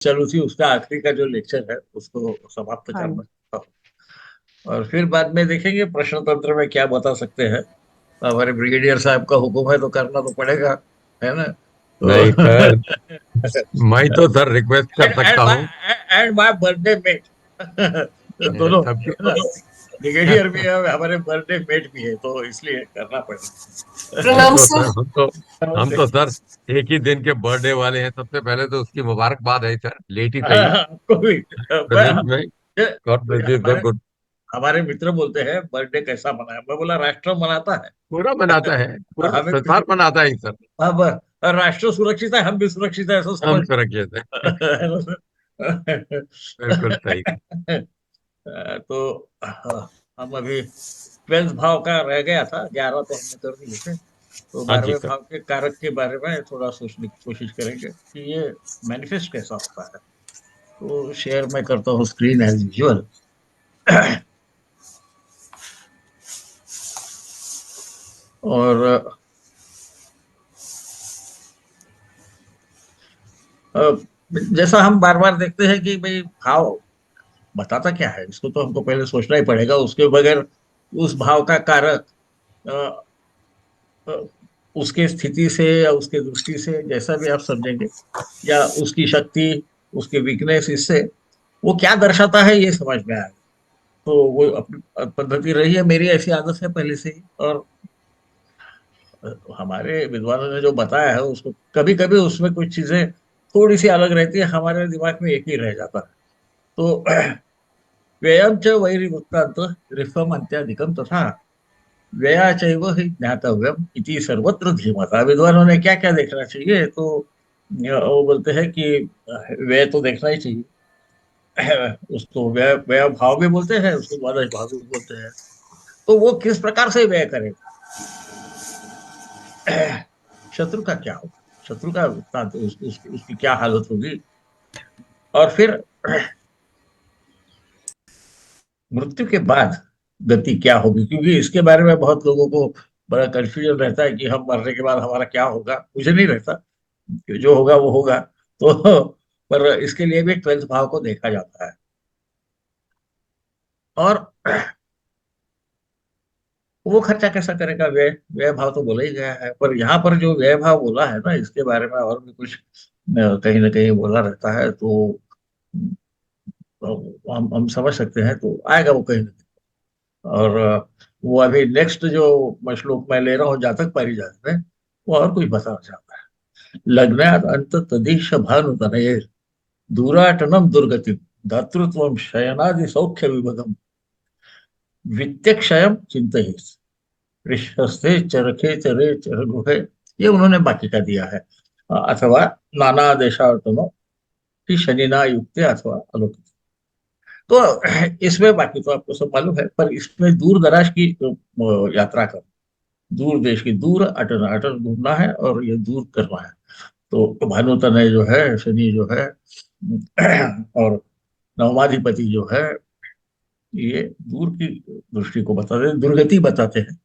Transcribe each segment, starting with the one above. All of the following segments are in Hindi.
चालू थी उसका आखिरी का जो लेक्चर है उसको समाप्त हाँ करना। और फिर बाद में देखेंगे प्रश्न तंत्र में क्या बता सकते हैं। हमारे ब्रिगेडियर साहब का हुक्म है तो करना तो पड़ेगा, है ना? तो नहीं सर, मैं तो सर रिक्वेस्ट कर एंड सकता एंड माय हूँ। एंड माय बर्थडे मेट दोनों, तब है तो ना? ब्रिगेडियर भी है, हमारे बर्थडे मेट भी है, तो इसलिए करना तब पड़ेगा। तो सर हम तो देखिए, सर एक ही दिन के बर्थडे वाले हैं। सबसे पहले तो उसकी मुबारकबाद है सर, लेट ही सही। आपको भी प्रदेश में ये गॉड ब्लेस यू सर, हमारे गुड। हमारे मित्र बोलते हैं बर्थडे कैसा मनाया, मैं बोला राष्ट्र मनाता है। पूरा मनाता है, पूरा हमें संसार किसी मनाता है सर। अब राष्ट्र सुरक्षित है, हम भी सुरक्षित है, ऐसा हम समझ सुरक्षित है। बिल्कुल सही। तो हम अभी 12th भाव का रह गया था, 11 तो हमने कर दिए थे। तो हाँ जी 12वें सर। भाव के कारक के बारे में थोड़ा सोचने की कोशिश करेंगे कि ये मैनिफेस्ट कैसा होता है। तो शेयर मैं करता हूँ स्क्रीन एज यूजुअल। और अ, जैसा हम बार बार देखते हैं कि भाई भाव बताता क्या है, इसको तो हमको पहले सोचना ही पड़ेगा, उसके बगैर उस भाव का कारक अ, अ, उसके स्थिति से या उसके दृष्टि से जैसा भी आप समझेंगे, या उसकी शक्ति, उसके वीकनेस, इससे वो क्या दर्शाता है ये समझ में आएगा। तो वो अपनी पद्धति रही है, मेरी ऐसी आदत है पहले से ही। और हमारे विद्वानों ने जो बताया है उसको कभी कभी उसमें कुछ चीजें थोड़ी सी अलग रहती है, हमारे दिमाग में एक ही रह जाता है। तो व्ययम च वैरिवृत्तांत रिफम अंत्याधिकम तथा व्यया चैव हि ज्ञातव्यम इति सर्वत्र धीमता। विद्वानों ने क्या क्या देखना चाहिए, तो वो बोलते हैं कि व्यय तो देखना ही चाहिए। उसको व्यय व्यय भाव भी बोलते हैं, उसको द्वादश भाव भी बोलते हैं। तो वो किस प्रकार से व्यय करेगा, शत्रु का क्या होगा, शत्रु का वृत्तांत, उसकी क्या हालत होगी। और फिर मृत्यु के बाद गति क्या होगी, क्योंकि इसके बारे में बहुत लोगों को बड़ा कंफ्यूजन रहता है कि हम मरने के बाद हमारा क्या होगा। मुझे नहीं रहता कि जो होगा वो होगा। तो पर इसके लिए भी 12th भाव को देखा जाता है। और वो खर्चा कैसा करेगा, व्यय व्यय भाव तो बोला ही गया है, पर यहाँ पर जो व्यय भाव बोला है ना, इसके बारे में और भी कुछ कहीं ना कहीं बोला रहता है। तो हम समझ सकते हैं, तो आएगा वो कहीं ना कहीं। और वो अभी नेक्स्ट जो श्लोक मैं ले रहा हूँ जातक पारिजात में, वो और कुछ बताना चाहता है। लग्नात अंत तदीश भानुतनये दूराटनम दुर्गति दातृत्व शयनादि सौख्य विभगम वित्तक्षयम चिंतित ऋषस्ते चरखे चरे चरगुहे। ये उन्होंने बाकी का दिया है। अथवा नाना देशार्तनो कि शनिना युक्ते अथवा अलौकिक। तो इसमें बाकी तो आपको सब मालूम है, पर इसमें दूर दराज की यात्रा कर, दूर देश की, दूर अटन अटन घूमना है और ये दूर करना है। तो भानुतनय जो है, शनि जो है, और नवमाधिपति जो है, ये दूर की दृष्टि को बताते हैं, दुर्गति बताते हैं,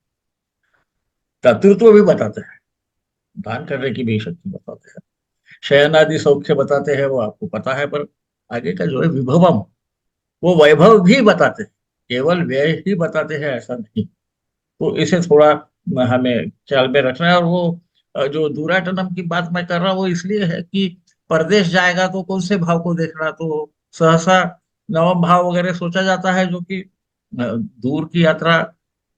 दातृत्व भी बताते हैं, दान करने की भी शक्ति बताते हैं, शयन आदि सौख्य बताते हैं, वो आपको पता है। पर आगे का जो है विभवम, वो वैभव भी बताते हैं, केवल व्यय ही बताते हैं ऐसा नहीं। तो इसे थोड़ा हमें ख्याल में रखना है। और वो जो दूराटनम की बात मैं कर रहा हूँ वो इसलिए है कि परदेश जाएगा तो कौन से भाव को देखना, तो सहसा नवम भाव वगैरह सोचा जाता है, जो कि दूर की यात्रा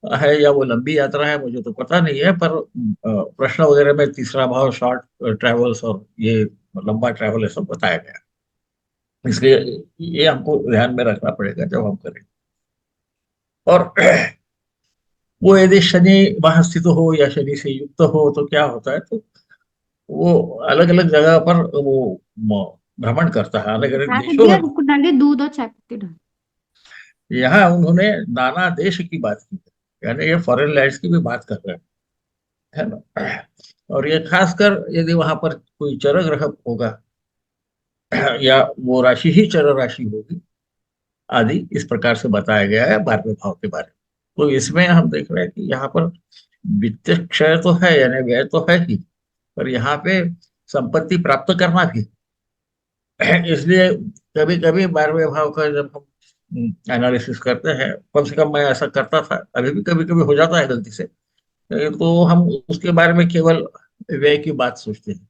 है या वो लंबी यात्रा है मुझे तो पता नहीं है। पर प्रश्न वगैरह में तीसरा भाव शॉर्ट ट्रेवल्स और ये लंबा ट्रैवल है सब बताया गया है। इसलिए ये हमको ध्यान में रखना पड़ेगा जब हम करें। और वो यदि शनि वहां स्थित हो या शनि से युक्त हो तो क्या होता है, तो वो अलग अलग जगह पर वो भ्रमण करता है, अलग अलग चाय पत्ती देशों दिया, में। कुछ डालिए, दूध और चाय पत्ती डाल। यहाँ उन्होंने नाना देश की बात की है, यानी ये फॉरेन लैंड्स की भी बात कर रहे हैं, है ना? और ये खासकर यदि वहां पर कोई चर ग्रह होगा, या वो राशि ही चर राशि होगी आदि, इस प्रकार से बताया गया है 12वें भाव के बारे में। तो इसमें हम देख रहे हैं कि यहाँ पर वित्त क्षय तो है, यानी व्यय तो है ही, पर यहाँ पे संपत्ति प्राप्त करना भी, इसलिए कभी कभी 12वें भाव का जब हम एनालिसिस करते हैं, कम से कम मैं ऐसा करता था, अभी भी कभी कभी हो जाता है गलती से, तो हम उसके बारे में केवल व्यय की बात सोचते हैं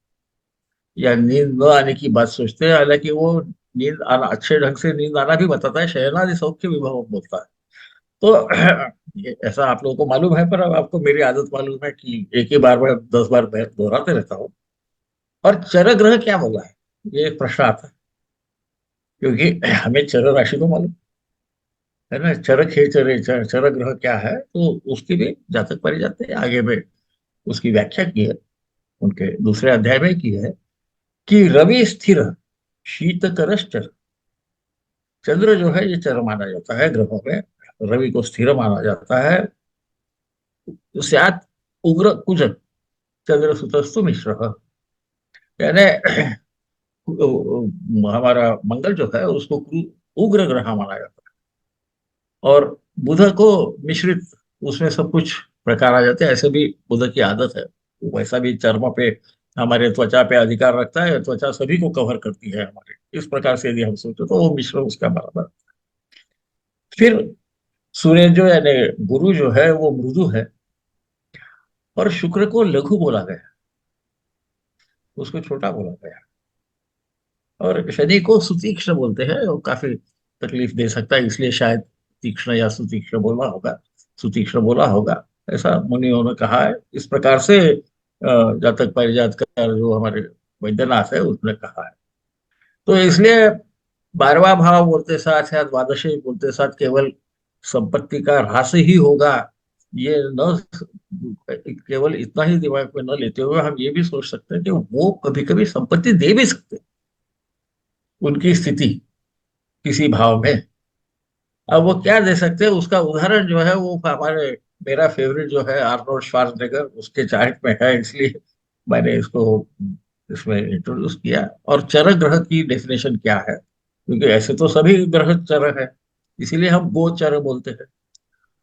या नींद न आने की बात सोचते हैं। हालांकि वो नींद आना, अच्छे ढंग से नींद आना भी बताता है, शयनादि सौख्य विभव बोलता है। तो ये ऐसा आप लोगों को मालूम है, पर अब आपको मेरी आदत मालूम है कि एक ही बार में 10 बार मैं दोहराते रहता हूँ। और चर ग्रह क्या बोला है, ये एक प्रश्न आता है, क्योंकि हमें चर राशि तो मालूम है ना, चरक है, चर ग्रह क्या है, तो उसकी भी जातक परिजात ने आगे में उसकी व्याख्या की है, उनके दूसरे अध्याय में की है कि रवि स्थिर शीतकरश्चर। चंद्र जो है ये चर माना जाता है ग्रहों में, रवि को स्थिर माना जाता है। स्यात् उग्र कुज चंद्र सुतस्तु मिश्र, यानी हमारा मंगल जो है उसको उग्र ग्रह माना जाता है, और बुध को मिश्रित, उसमें सब कुछ प्रकार आ जाते हैं। ऐसे भी बुध की आदत है, वैसा भी चर्म पे, हमारे त्वचा पे अधिकार रखता है, त्वचा सभी को कवर करती है हमारे, इस प्रकार से यदि हम सोचे तो वो मिश्र उसका बराबर। फिर सूर्य जो यानी गुरु जो है वो मृदु है, और शुक्र को लघु बोला गया, उसको छोटा बोला गया। और शनि को सुतीक्ष्ण बोलते हैं, वो काफी तकलीफ दे सकता है, इसलिए शायद तीक्ष्ण या सुतीक्ष्ण बोला होगा, सुतीक्ष्ण बोला होगा, ऐसा मुनियों ने कहा है। इस प्रकार से जातक परिजात का जो हमारे वैद्यनाथ है उसने कहा है। तो इसलिए 12वां भाव बोलते साथ या द्वादशी बोलते साथ केवल संपत्ति का ह्रास ही होगा, ये न, केवल इतना ही दिमाग में न लेते हुए हम ये भी सोच सकते हैं कि वो कभी कभी संपत्ति दे भी सकते हैं, उनकी स्थिति किसी भाव में। अब वो क्या दे सकते हैं, उसका उदाहरण जो है वो हमारे, मेरा फेवरेट जो है आर्नोल्ड श्वार्ज़नेगर, उसके चार्ट में है, इसलिए मैंने इसको इसमें इंट्रोड्यूस किया। और चर ग्रह की डेफिनेशन क्या है, क्योंकि ऐसे तो सभी ग्रह चर है, इसीलिए हम गोचर बोलते हैं।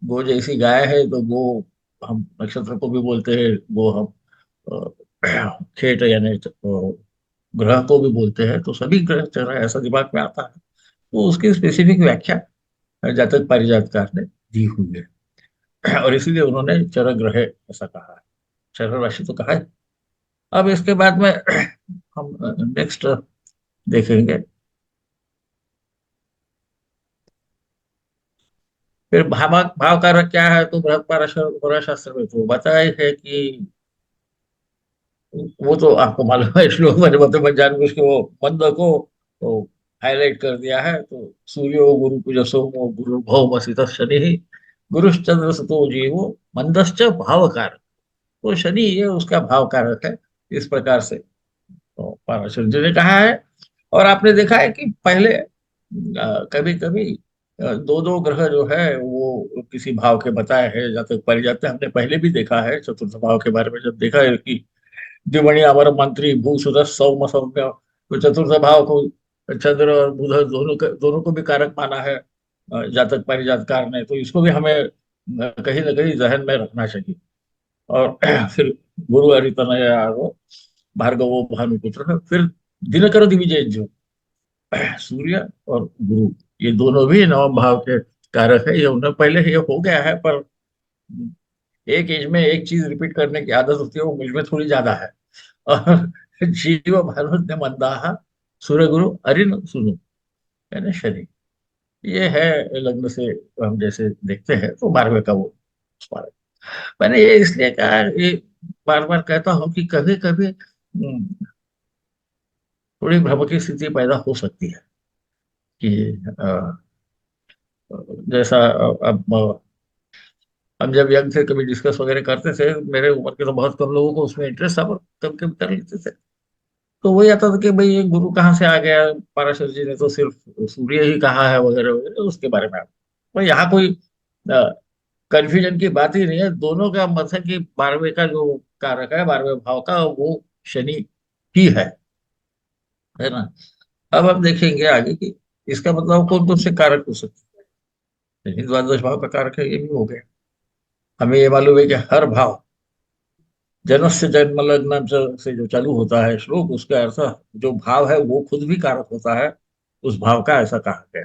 गो जैसी गाय है तो गो, हम नक्षत्र को भी बोलते हैं गो, हम खेत यानी ग्रह को भी बोलते हैं, तो सभी ग्रह चर है, ऐसा दिमाग में आता है। तो उसकी स्पेसिफिक व्याख्या जातक पारिजातकार ने दी हुई है, और इसीलिए उन्होंने चर ग्रह ऐसा कहा है, चर राशि तो कहा है। अब इसके बाद में हम नेक्स्ट देखेंगे। फिर भाव कारक क्या है, तो बृहस्पति शास्त्र में तो बताया ही है कि वो तो आपको मालूम है, श्लोक मैंने मतलब मैं जानबूझ के वो मंद को तो हाईलाइट कर दिया है। तो सूर्यो गुरु कुजसोमो गुरु भौमसित शनि गुरुश्चंद्र सुतो जीवो मंदश्च भाव कारक। तो शनि ये उसका भाव कारक है, इस प्रकार से तो पाराशर जी ने कहा है। और आपने देखा है कि पहले कभी कभी दो दो ग्रह जो है वो किसी भाव के बताए हैं जातक परिजात में, हमने पहले भी देखा है चतुर्थ भाव के बारे में, जब देखा है कि द्विमणि अमर मंत्री भूसुर सौम सौम्य, तो चतुर्थ भाव को चंद्र और बुध दोनों को भी कारक माना है जातक परिजातकार ने, तो इसको भी हमें कहीं ना कहीं जहन में रखना चाहिए। और फिर गुरु हरितनया भार्गवो भानुपुत्र, फिर दिनकर दिविजय जो सूर्य और गुरु, ये दोनों भी नवम भाव के कारक है। ये उन्हें पहले ये हो गया है, पर एक एज में एक चीज रिपीट करने की आदत होती है, वो मुझ में थोड़ी ज्यादा है। और जीव भानुद ने मंदाहा सूर्य गुरु अरिन सुनु, यानी शनि, ये है लग्न से हम जैसे देखते हैं तो 12वें का वो स्मारक। मैंने ये इसलिए कहा, ये बार बार कहता हूँ कि कभी कभी थोड़ी भ्रम की स्थिति पैदा हो सकती है कि जैसा अब हम जब यंग थे कभी डिस्कस वगैरह करते थे, मेरे उम्र के तो बहुत कम लोगों को उसमें इंटरेस्ट था, पर कभी कभी कर लेते थे। तो वही आता था कि भाई ये गुरु कहाँ से आ गया, पाराशर जी ने तो सिर्फ सूर्य ही कहा है वगैरह वगैरह, उसके बारे में तो यहाँ कोई कंफ्यूजन की बात ही नहीं है। दोनों का मत है कि 12वें का जो कारक है, 12वें भाव का, वो शनि ही है ना। अब हम देखेंगे आगे कि इसका मतलब कौन कौन से कारक हो सकते हैं। शनि द्वादश भाव का कारक है, ये भी हो गया। हमें ये मालूम है कि हर भाव जनस्य जन्म लग्न से जो चालू होता है श्लोक, उसका अर्थ जो भाव है वो खुद भी कारक होता है, उस भाव का ऐसा कहा गया।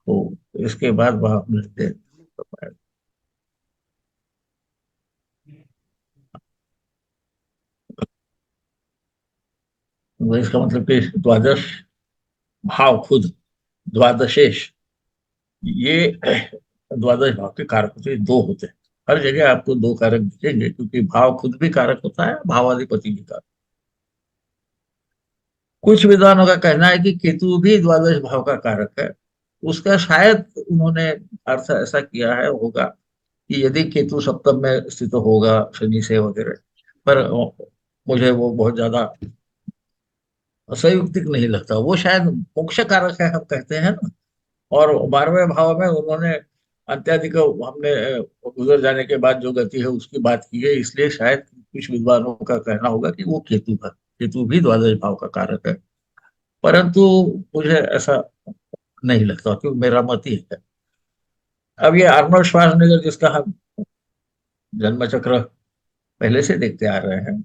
तो इसके बाद भाव मिलते हैं। तो इसका मतलब कि द्वादश भाव खुद, द्वादशेश, ये द्वादश भाव के कारक होते हैं, दो होते हैं। हर जगह आपको दो कारक दिखेंगे, क्योंकि भाव खुद भी कारक होता है, भावाधिपति भी कारक। कुछ विद्वानों का कहना है कि केतु भी द्वादश भाव का कारक है। उसका शायद उन्होंने अर्थ ऐसा किया है होगा कि यदि केतु सप्तम में स्थित होगा शनि से वगैरह, पर मुझे वो बहुत ज्यादा संयुक्तिक नहीं लगता। वो शायद मोक्ष कारक है, हम कहते हैं ना। और 12वें भाव में उन्होंने अंत्यादि को हमने गुजर जाने के बाद जो गति है उसकी बात की है, इसलिए शायद कुछ विद्वानों का कहना होगा कि वो केतु का, केतु भी द्वादश भाव का कारक है। परंतु मुझे ऐसा नहीं लगता, क्योंकि मेरा मत ही है। अब ये आर्नोल्ड श्वार्ज़नेगर जिसका हम जन्म चक्र पहले से देखते आ रहे हैं,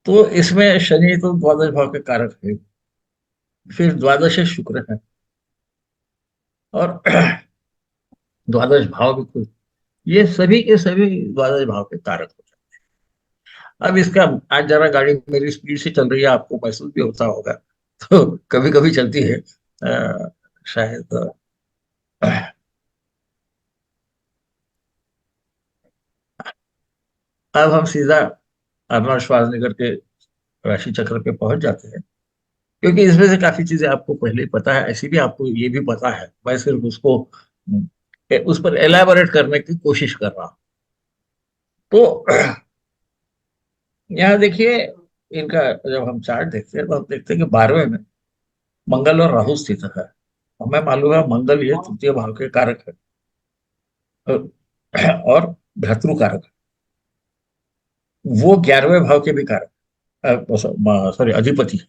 तो इसमें शनि तो द्वादश भाव के कारक है, फिर द्वादश शुक्र है, और द्वादश भाव भी खुद, ये सभी के सभी द्वादश भाव के कारक हो जाते हैं। अब इसका, आज जरा गाड़ी मेरी स्पीड से चल रही है, आपको महसूस भी होता होगा, तो कभी कभी चलती है शायद। अब हम सीधा अर्नोल्ड श्वार्ज़नेगर के राशि चक्र पे पहुंच जाते हैं, क्योंकि इसमें से काफी चीजें आपको पहले ही पता है, ऐसी भी आपको ये भी पता है, मैं सिर्फ उसको उस पर एलैबोरेट करने की कोशिश कर रहा हूं। तो यहाँ देखिए, इनका जब हम चार्ट देखते हैं तो हम देखते हैं कि 12वें में मंगल और राहु स्थित है। हमें मालूम है मंगल ये तृतीय भाव के कारक है, और भ्रातृ कारक है। वो 11वें भाव के भी कारक, सॉरी, अधिपति है,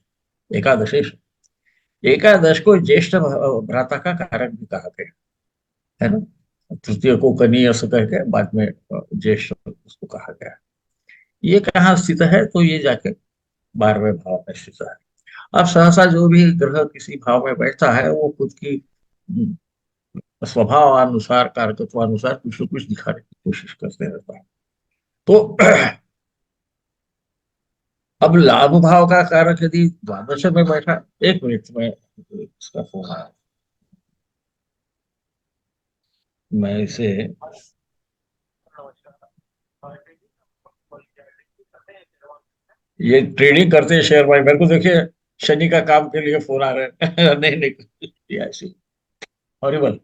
एकादशेश। एकादश को ज्येष्ठ भ्राता का कारक भी कहा गया है ना। तृतीय को कनीयस कह के बाद में ज्येष्ठ उसको कहा गया। ये कहाँ स्थित है, तो ये जाके 12वें भाव में स्थित है। अब सहसा जो भी ग्रह किसी भाव में बैठता है, वो खुद की स्वभाव अनुसार, कारकत्वानुसार कुछ न कुछ दिखाने की कोशिश करते रहता है। तो अब लाभ भाव का कारक यदि द्वादश में बैठा, एक मिनट में इसका फोन आया, मैं इसे, ये ट्रेडिंग करते हैं शेयर भाई, मेरे को देखिए शनि का काम के लिए फोन आ रहे हैं। नहीं नहीं, ये ऐसी हॉरिबल,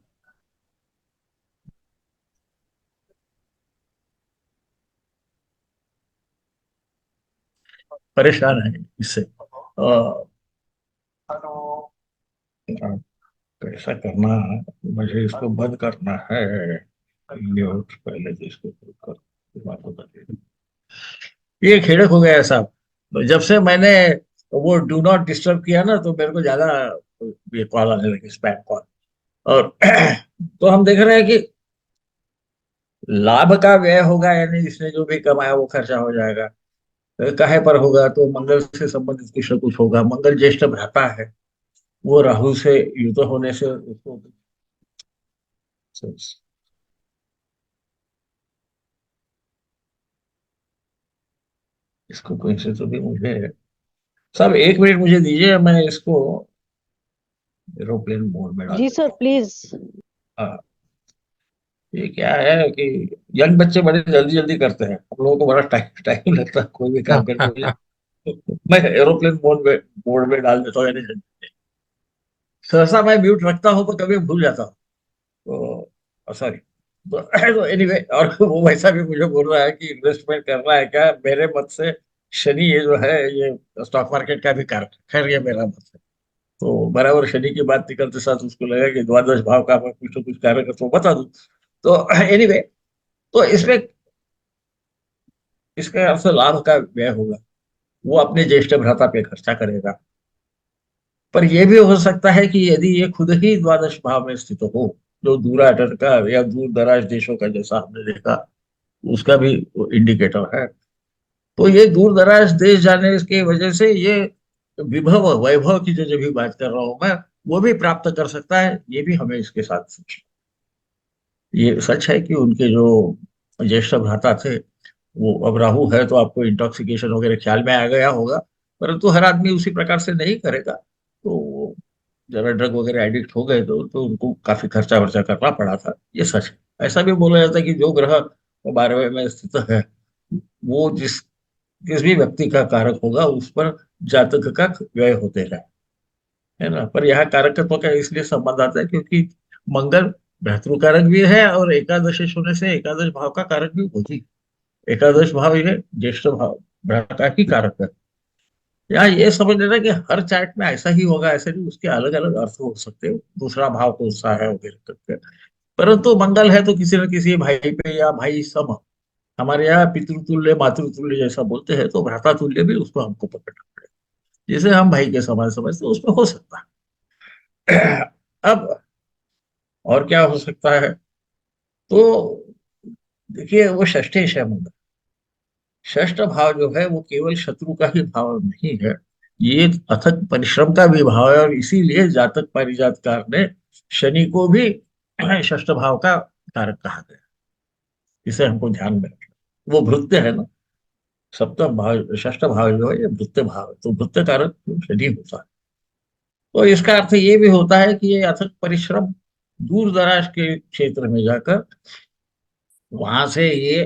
परेशान है इससे। कैसा करना है, मुझे इसको बंद करना है। म्यूट पहले तो इसको कर, बात होता है। ये खेड़क हो गया है साहब। तो जब से मैंने वो डू नॉट डिस्टर्ब किया ना, तो मेरे को ज्यादा ये कॉल आने लगे, स्पैम कॉल। और तो हम देख रहे हैं कि लाभ का व्यय होगा, यानी इसने जो भी कमाया वो खर्चा हो जाएगा। काहे पर होगा, तो मंगल से संबंधित कुछ न कुछ होगा। मंगल ज्येष्ठ भ्राता है, वो राहु से युत होने से उसको, इसको कोई से तो भी मुझे, सब एक मिनट मुझे दीजिए, मैं इसको एरोप्लेन मोड में डाल जी देता सर हूँ। प्लीज। हाँ, ये क्या है कि यंग बच्चे बड़े जल्दी जल्दी करते हैं, हम लोगों को बड़ा टाइम टाइम लगता है कोई भी काम करने में। मैं एरोप्लेन मोड में डाल देता हूँ, यानी सहसा मैं म्यूट रखता हूँ तो कभी भूल जाता हूँ, तो सॉरी। तो एनीवे, और वो वैसा भी मुझे बोल रहा है कि इन्वेस्टमेंट करना है क्या, मेरे मत से शनि ये जो है ये स्टॉक मार्केट का भी कारक है। खैर ये मेरा मत है। तो बराबर शनि की बात निकलते साथ उसको लगा कि द्वादश भाव का मैं कुछ ना कुछ कारक है तो बता दूं। तो एनीवे, तो इसमें इसका अर्थ लाभ का व्यय होगा, वो अपने ज्येष्ठ भ्राता पे खर्चा करेगा। पर यह भी हो सकता है कि यदि ये खुद ही द्वादश भाव में स्थित हो, जो दूराडर का या दूर दराज देशों का, जैसा हमने देखा, उसका भी इंडिकेटर है। तो ये दूर दराज देश जाने की वजह से ये विभव वैभव की जो भी बात कर रहा हूं मैं, वो भी प्राप्त कर सकता है। ये भी हमें इसके साथ, ये सच है कि उनके जो ज्येष्ठ भ्राता थे, वो अब राहु है तो आपको इंटॉक्सिकेशन वगैरह ख्याल में आ गया होगा, परंतु हर आदमी उसी प्रकार से नहीं करेगा। तो वो जरा ड्रग वगैरह एडिक्ट हो गए तो उनको काफी खर्चा वर्चा करना पड़ा था, ये सच है। ऐसा भी बोला जाता है कि जो ग्रह 12वें में स्थित है, वो किस भी व्यक्ति का कारक होगा उस पर जातक का व्यय होते रहे, है ना। पर यहाँ कारकत्व का इसलिए संबंध आता है क्योंकि मंगल भ्रातृ कारक भी है, और एकादशेश होने से एकादश भाव का कारक भी वही। एकादश भाव ये ज्येष्ठ भाव भ्राता का ही कारक है। यहाँ ये समझ लेना कि हर चार्ट में ऐसा ही होगा, ऐसे नहीं, उसके अलग अलग अर्थ हो सकते हो, दूसरा भाव कौन सा है वगैरह करके। परंतु मंगल है तो किसी न किसी भाई पे या भाई सम, हमारे यहाँ पितृतुल्य मातृतुल्य जैसा बोलते हैं, तो भ्राता तुल्य भी उसको हमको पकड़ना पड़ेगा। जिसे हम भाई के समान समझते हैं, उसमें हो सकता है। अब और क्या हो सकता है, तो देखिए वो षष्ठेश है मंगल। षष्ठ भाव जो है वो केवल शत्रु का ही भाव नहीं है, ये अथक परिश्रम का भी भाव है। और इसीलिए जातक पारिजातकार ने शनि को भी षष्ठ भाव का कारक कहा गया। इसे हमको ध्यान में रखना। वो भृत्य है ना, सप्तम भाव षष्ठ भाव जो है ये भृत्य भाव है, तो भृत्य कारक शनि होता है। तो इसका अर्थ ये भी होता है कि ये अथक परिश्रम दूर दराज के क्षेत्र में जाकर वहां से ये,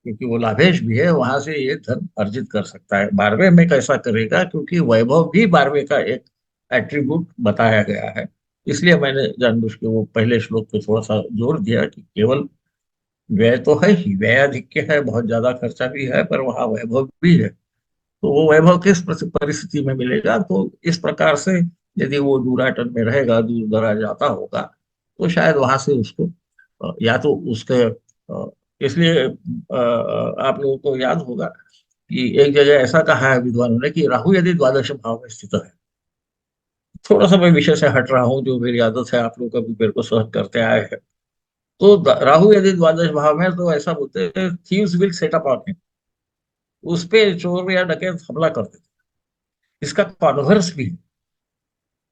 क्योंकि वो लाभेश भी है, वहां से ये धन अर्जित कर सकता है। 12वें में कैसा करेगा, क्योंकि वैभव भी 12वें का एक एट्रीब्यूट बताया गया है। इसलिए मैंने जानबूझ के वो पहले श्लोक पे थोड़ा सा जोर दिया कि केवल व्यय तो है ही, व्ययाधिक्य है, बहुत ज्यादा खर्चा भी है, पर वहाँ वैभव भी है। तो वो वैभव किस परिस्थिति में मिलेगा, तो इस प्रकार से यदि वो दूराटन में रहेगा, दूर दराज जाता होगा, तो शायद वहां से उसको या तो उसके इसलिए आप लोगों को याद होगा कि एक जगह ऐसा कहा है विद्वानों ने कि राहु यदि द्वादश भाव में स्थित है, थोड़ा सा मैं विषय से हट रहा हूँ, जो मेरी आदत है, आप लोग कभी मेरे को सहन करते आए हैं। तो राहु यदि द्वादश भाव में है, तो ऐसा बोलते हैं thieves will set up on him, उस पे चोर या डकैत हमला कर देते। इसका कॉन्वर्स भी है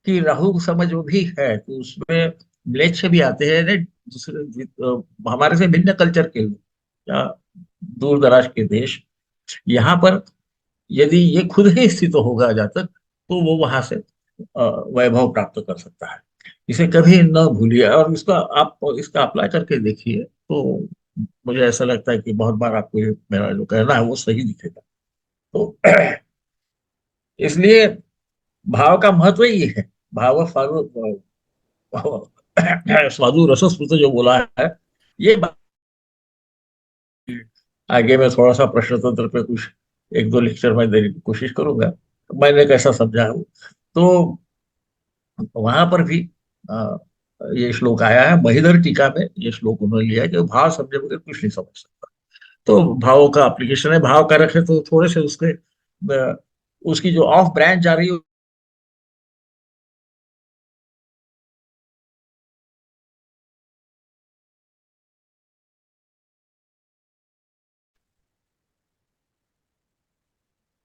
कि राहु समझ जो भी है, तो उसमें म्लेच्छ भी आते हैं ने, दूसरे हमारे से भिन्न कल्चर के लोग या दूर दराज के देश, यहाँ पर यदि ये खुद ही स्थित होगा जातक, तो वो वहां से वैभव प्राप्त कर सकता है। इसे कभी न भूलिए, और इसका आप इसका अप्लाई करके देखिए, तो मुझे ऐसा लगता है कि बहुत बार आपको ये मेरा जो कहना है वो सही दिखेगा। तो इसलिए भाव का महत्व ही है। भाव स्वादु रस स्मृत जो बोला है, ये आगे मैं थोड़ा सा प्रश्न तंत्र पे कुछ एक दो लेक्चर में देने की कोशिश करूंगा, मैंने कैसा समझा है वो। तो वहां पर भी आ, ये श्लोक आया है, महिधर टीका में ये श्लोक उन्होंने लिया है कि भाव समझे बगैर कुछ नहीं समझ सकता। तो भावों का एप्लीकेशन है, भाव कारक है, तो थोड़े से उसके उसकी जो ऑफ ब्रांच जा रही है।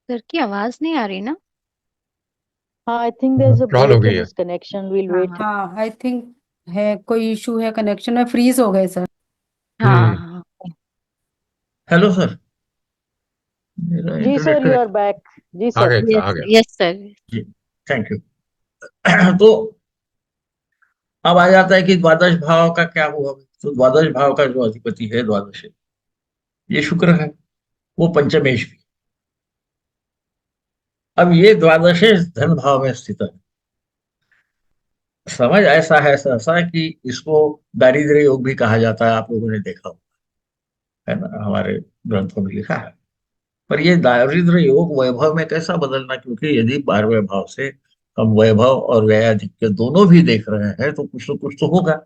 सर की आवाज नहीं आ रही ना। हाँ, I think there is a troll हो ब्रेक गई इन है। हिज कनेक्शन, वील हाँ वेट। हाँ हाँ, आई थिंक है कोई इशू है, कनेक्शन में फ्रीज हो गए सर। हाँ हम्म। हाँ। हेलो सर, मेरा जी internet sir, you are connection. Back. जी आ सर। गया, आ यस गया। Yes sir. जी, थैंक यू। तो अब आ जाता है कि द्वादश भाव का क्या हुआ। तो द्वादश भाव का जो अधिपति है द्वादश, ये शुक्र है, वो पंचमेश भी। अब ये द्वादशेश धन भाव में स्थित है। समझ ऐसा है सहसा कि इसको दारिद्र्य योग भी कहा जाता है, आप लोगों ने देखा होगा, है ना, हमारे ग्रंथों में लिखा है। पर ये दारिद्र्य योग वैभव में कैसा बदलना, क्योंकि यदि 12वें भाव से हम वैभव और व्ययाधिक्य दोनों भी देख रहे हैं, तो कुछ तो होगा,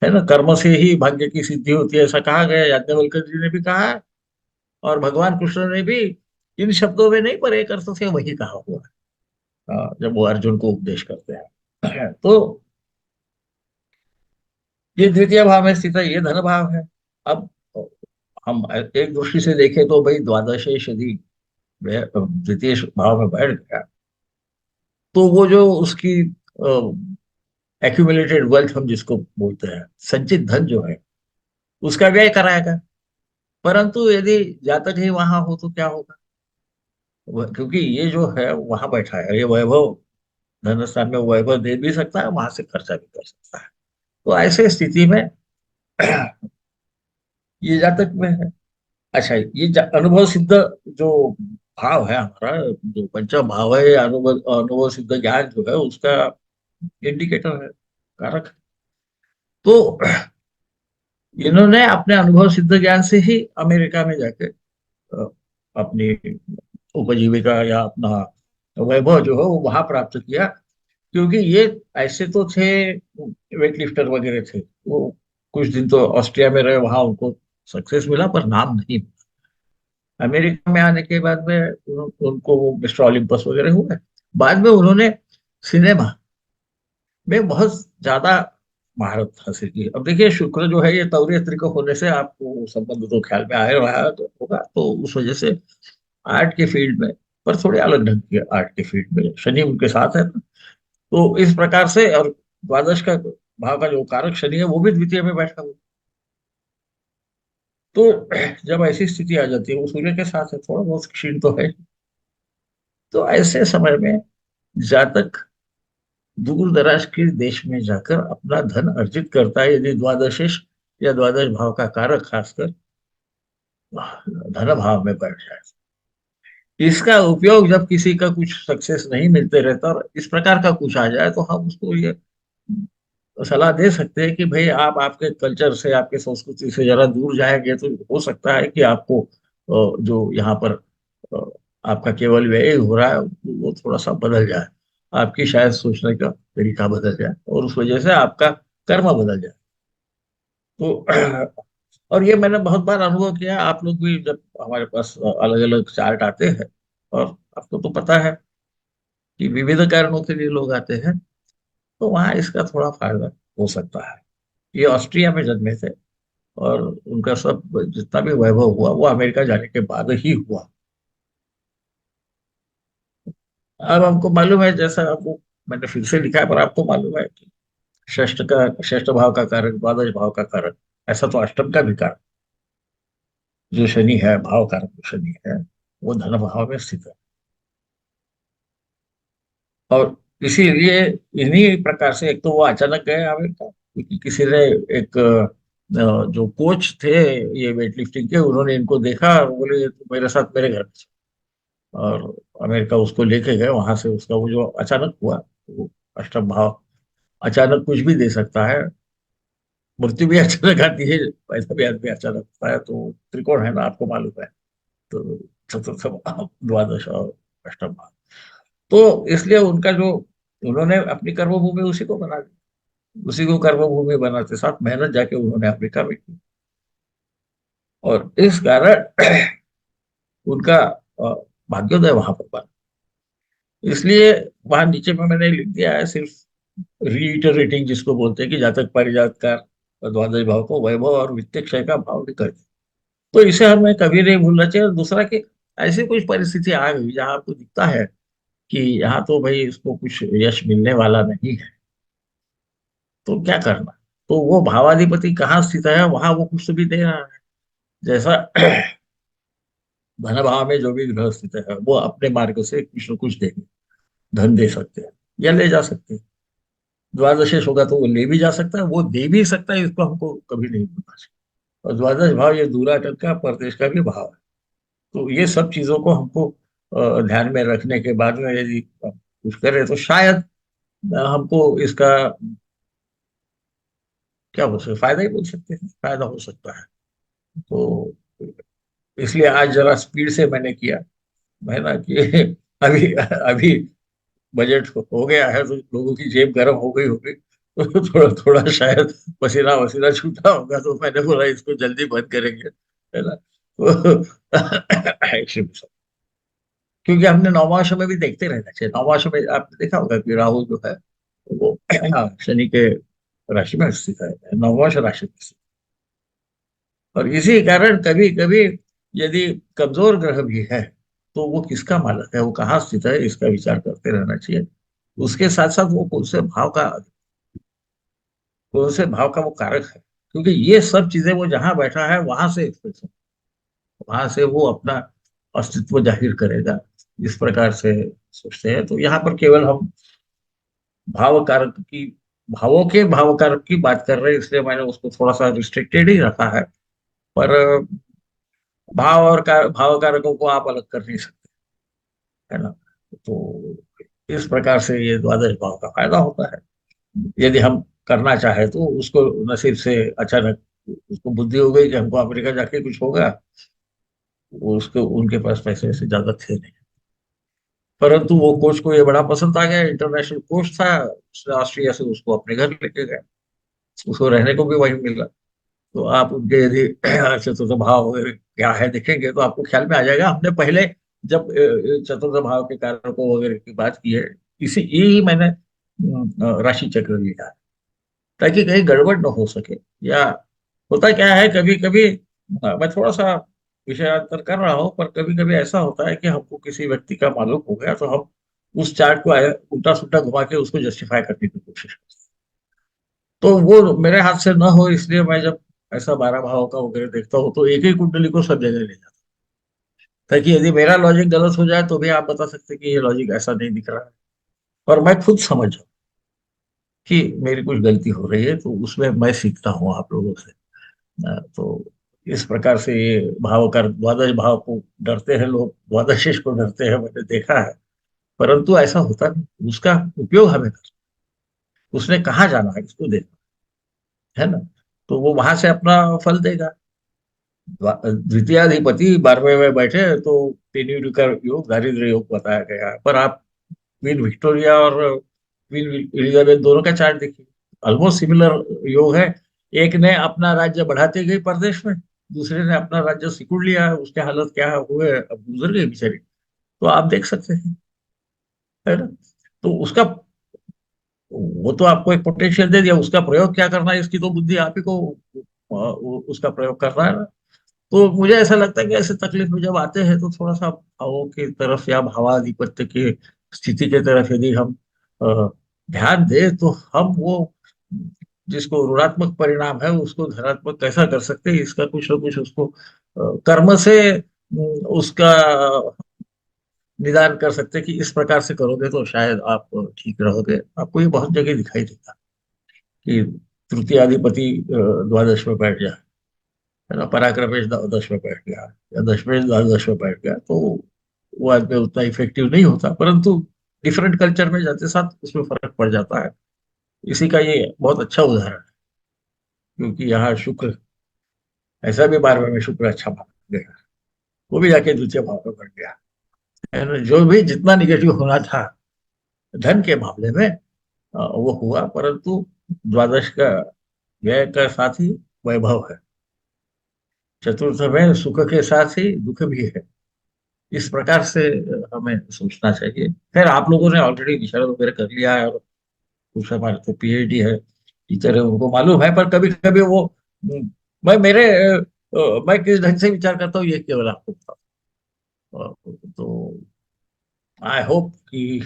है ना। कर्म से ही भाग्य की सिद्धि होती है, ऐसा कहा गया, याज्ञवल्क्य जी ने भी कहा है, और भगवान कृष्ण ने भी इन शब्दों में नहीं, पर एक अर्थ से वही कहा हुआ है, जब वो अर्जुन को उपदेश करते हैं। तो ये द्वितीय भाव में स्थित है, ये धन भाव है। अब हम एक दृष्टि से देखें तो भाई द्वादश शनि द्वितीय भाव में बैठ गया, तो वो जो उसकी एक्यूमुलेटेड वेल्थ हम जिसको बोलते हैं, संचित धन जो है, उसका व्यय कराएगा। परंतु यदि जातक ही वहां हो तो क्या होगा? क्योंकि ये जो है वहां बैठा है, ये वैभव धन स्थान में वैभव दे भी सकता है, वहां से खर्चा भी कर सकता है। तो ऐसे स्थिति में ये जातक में है। अच्छा, ये अनुभव सिद्ध जो भाव है हमारा, जो पंचम भाव है, ये अनुभव अनुभव सिद्ध ज्ञान जो है उसका इंडिकेटर है, कारक है। तो इन्होंने अपने अनुभव सिद्ध ज्ञान से ही अमेरिका में जाके अ, अपनी उपजीविका या अपना वैभव जो है वो वहां प्राप्त किया। क्योंकि ये ऐसे तो थे, वेट लिफ्टर वगैरह थे, वो कुछ दिन तो ऑस्ट्रिया में रहे, वहां उनको सक्सेस मिला पर नाम नहीं। अमेरिका में आने के बाद में उनको वो मिस्टर ओलंपस वगैरह हुए। बाद में उन्होंने सिनेमा में बहुत ज्यादा महारत हासिल की। अब देखिए, शुक्र जो है ये तौर्य त्रिक होने से आपको संबंध तो ख्याल में आए रहा है, तो होगा, तो उस वजह से आर्ट के फील्ड में, पर थोड़े अलग ढंग के आर्ट के फील्ड में शनि उनके साथ है ना। तो इस प्रकार से, और द्वादश का भाव का जो कारक शनि है वो भी द्वितीय में बैठा हुआ। तो जब ऐसी स्थिति आ जाती है, वो सूर्य के साथ है, थोड़ा बहुत क्षीण तो है। तो ऐसे समय में जातक दूर दराज के देश में जाकर अपना धन अर्जित करता है, यदि द्वादशेश या द्वादश भाव का कारक खासकर धन भाव में बैठ जाए। इसका उपयोग जब किसी का कुछ सक्सेस नहीं मिलते रहता और इस प्रकार का कुछ आ जाए, तो हम उसको ये सलाह दे सकते हैं कि भाई आप आपके कल्चर से, आपके संस्कृति से जरा दूर जाएंगे तो हो सकता है कि आपको जो यहाँ पर अ, आपका केवल व्यय हो रहा है वो थोड़ा सा बदल जाए, आपकी शायद सोचने का तरीका बदल जाए और उस वजह से आपका कर्म बदल जाए। तो और ये मैंने बहुत बार अनुभव किया। आप लोग भी जब हमारे पास अलग अलग चार्ट आते हैं, और आपको तो पता है कि विविध कारणों के लिए लोग आते हैं, तो वहाँ इसका थोड़ा फायदा हो सकता है। ये ऑस्ट्रिया में जन्मे थे, और उनका सब जितना भी वैभव हुआ वो अमेरिका जाने के बाद ही हुआ। अब हमको मालूम है, जैसा आपको मैंने फिर से लिखा है, पर आपको मालूम है कि षष्ठ भाव का कारक, द्वादश भाव का कारक, ऐसा तो अष्टम का भी कारक जो शनि है, भाव कारक जो शनि है, वो धन भाव में स्थित है। और इसीलिए इन्हीं प्रकार से, एक तो वो अचानक गए अमेरिका, क्योंकि किसी ने एक जो कोच थे ये वेट लिफ्टिंग के, उन्होंने इनको देखा और बोले "ये तो मेरे साथ मेरे घर पे चलो।" और अमेरिका उसको लेके गए। वहां से उसका वो जो अचानक हुआ, वो अष्टम भाव अचानक कुछ भी दे सकता है, मृत्यु भी अचानक आती है, पैसा भी आदमी अचानक होता है। तो त्रिकोण है ना, आपको मालूम है। तो चतुर्थ भाव, द्वादश और अष्टम भाव, तो इसलिए उनका जो, उन्होंने अपनी कर्मभूमि उसी को बना दी, उसी को कर्मभूमि बनाते साथ मेहनत जाके उन्होंने अफ्रीका में की। और इस कारण उनका भाग्योदय वहां पर बना। इसलिए वहां नीचे में मैंने लिख दिया है, सिर्फ रीइटरेटिंग जिसको बोलते हैं कि जातक पारिजात का द्वादश भाव को वैभव और वित्तीय क्षय का भाव भी कर दिया। तो इसे हमें कभी नहीं भूलना चाहिए। और दूसरा कि ऐसी कोई परिस्थिति आ गई जहां आपको दिखता है कि यहाँ तो भाई इसको कुछ यश मिलने वाला नहीं है, तो क्या करना? तो वो भावाधिपति कहाँ स्थित है, वहां वो कुछ तो भी दे रहा है। जैसा धन भाव में जो भी ग्रह स्थित है, वो अपने मार्ग से कुछ न कुछ देंगे, धन दे सकते हैं या ले जा सकते हैं। द्वादशेष होगा तो वो ले भी जा सकता है, वो दे भी सकता है, इसको हमको कभी नहीं भूलना चाहिए। और द्वादश भाव ये दूराटन का, परदेश का भी भाव है। तो ये सब चीजों को हमको ध्यान में रखने के बाद में यदि हम कुछ करें, तो शायद हमको इसका क्या बोल सकते, फायदा ही बोल सकते हैं, फायदा हो सकता है। तो इसलिए आज जरा स्पीड से मैंने किया, है ना, कि अभी अभी बजट हो गया है तो लोगों की जेब गर्म हो गई होगी, तो थोड़ा थोड़ा शायद पसीना वसीना छूटा होगा, तो मैंने बोला इसको जल्दी बंद करेंगे, है ना। तो actually, क्योंकि हमने नवमांश में भी देखते रहना चाहिए। नवमांश में आपने देखा होगा कि राहु जो है वो शनि के राशि में स्थित है, नवमांश राशि में स्थित और इसी कारण कभी कभी यदि कमजोर ग्रह भी है तो वो किसका मालक है, वो कहाँ स्थित है, इसका विचार करते रहना चाहिए। उसके साथ साथ वो कौन से भाव का वो कारक है, क्योंकि ये सब चीजें वो जहां बैठा है वहां से एक्सप्रेस, वहां से वो अपना अस्तित्व जाहिर करेगा। इस प्रकार से सोचते हैं, तो यहाँ पर केवल हम भाव कारक की भावों के भाव कारक की बात कर रहे हैं, इसलिए मैंने उसको थोड़ा सा रिस्ट्रिक्टेड ही रखा है। पर भाव कारकों को आप अलग कर नहीं सकते, है ना। तो इस प्रकार से ये द्वादश भाव का फायदा होता है। यदि हम करना चाहे तो उसको नसीब से अचानक उसको बुद्धि हो गई कि हमको अमेरिका जाके कुछ होगा, वो उसको उनके पास पैसे ऐसे ज्यादा थे नहीं, परंतु वो कोच को ये बड़ा पसंद आ गया, इंटरनेशनल कोच था, उसने ऑस्ट्रिया से उसको अपने घर लेके गया, उसको रहने को भी वही मिला। तो आप उनके यदि चतुर्थ भाव वगैरह क्या है देखेंगे तो आपको ख्याल में आ जाएगा। हमने पहले जब चतुर्थ भाव के कारकों वगैरह की बात की है, इसी यही मैंने राशि चक्र लिया है, ताकि कहीं गड़बड़ न हो सके। या होता क्या है कभी कभी, मैं थोड़ा सा विषयांतर कर रहा हूँ, पर कभी कभी ऐसा होता है कि हमको किसी व्यक्ति का मालूम हो गया तो हम उस चार्ट को उल्टा सुल्टा घुमा के उसको जस्टिफाई करने की कोशिश करते हैं। तो वो मेरे हाथ से न हो, इसलिए मैं जब ऐसा 12 भाव का वगैरह देखता हूँ तो एक ही कुंडली को सब जगह ले जाता हूं, ताकि यदि मेरा लॉजिक गलत हो जाए तो भी आप बता सकते कि ये लॉजिक ऐसा नहीं दिख रहा है, और मैं खुद समझ जाऊं कि मेरी कुछ गलती हो रही है, तो उसमें मैं सीखता हूँ आप लोगों से। तो इस प्रकार से ये भाव का द्वादश भाव को डरते हैं लोग, द्वादशीश को डरते हैं, मैंने देखा है। परंतु ऐसा होता नहीं, उसका उपयोग हमें करना, उसने कहाँ जाना है इसको देखना, है ना। तो वो वहां से अपना फल देगा। द्वितीयाधिपति 12वें में बैठे तो पेन्युरी का योग, दारिद्र्य योग बताया गया है, पर आप क्वीन विक्टोरिया और क्वीन एलिजाबेथ दोनों का चार्ट देखिए, ऑलमोस्ट सिमिलर योग है। एक ने अपना राज्य बढ़ाते गई प्रदेश में, दूसरे ने अपना राज्य सिकुड़ लिया, उसके हालत क्या हुए, अब गुजर गई बेचारी। तो आप देख सकते हैं, है ना। तो उसका वो तो आपको एक पोटेंशियल दे दिया, उसका प्रयोग क्या करना है इसकी तो बुद्धि आप ही को उसका प्रयोग करना है ना। तो मुझे ऐसा लगता है कि ऐसे तकलीफ में जब आते हैं तो थोड़ा सा भावों की तरफ या भावाधिपत्य की स्थिति की तरफ यदि हम अ, ध्यान दें तो हम वो जिसको ऋणात्मक परिणाम है उसको धनात्मक कैसा कर सकते हैं, इसका कुछ ना कुछ उसको कर्म से उसका निदान कर सकते हैं कि इस प्रकार से करोगे तो शायद आप ठीक रहोगे। आपको ये बहुत जगह दिखाई देगा कि तृतीयाधिपति द्वादश में बैठ जाए, है ना, पराक्रमेश द्वादश में बैठ गया या दशमेश द्वादश में बैठ गया, तो वो आदमी उतना इफेक्टिव नहीं होता, परंतु डिफरेंट कल्चर में जाते साथ उसमें फर्क पड़ जाता है। इसी का ये बहुत अच्छा उदाहरण है, क्योंकि यहाँ शुक्र ऐसा भी 12वें में शुक्र अच्छा भाव गया, वो भी जाके द्वितीय भाव में बढ़ गया, है ना। जो भी जितना निगेटिव होना था धन के मामले में वो हुआ, परंतु द्वादश का व्यय का साथ ही वैभव है, चतुर्थ में सुख के साथ ही दुख भी है। इस प्रकार से हमें सोचना चाहिए। खैर आप लोगों ने ऑलरेडी विचार वगैरह कर लिया है, और कुछ हमारे तो पीएचडी है, टीचर है, उनको मालूम है, पर कभी कभी वो मैं मैं किस ढंग से विचार करता हूँ ये केवल आपको बताऊँ। तो आई होप कि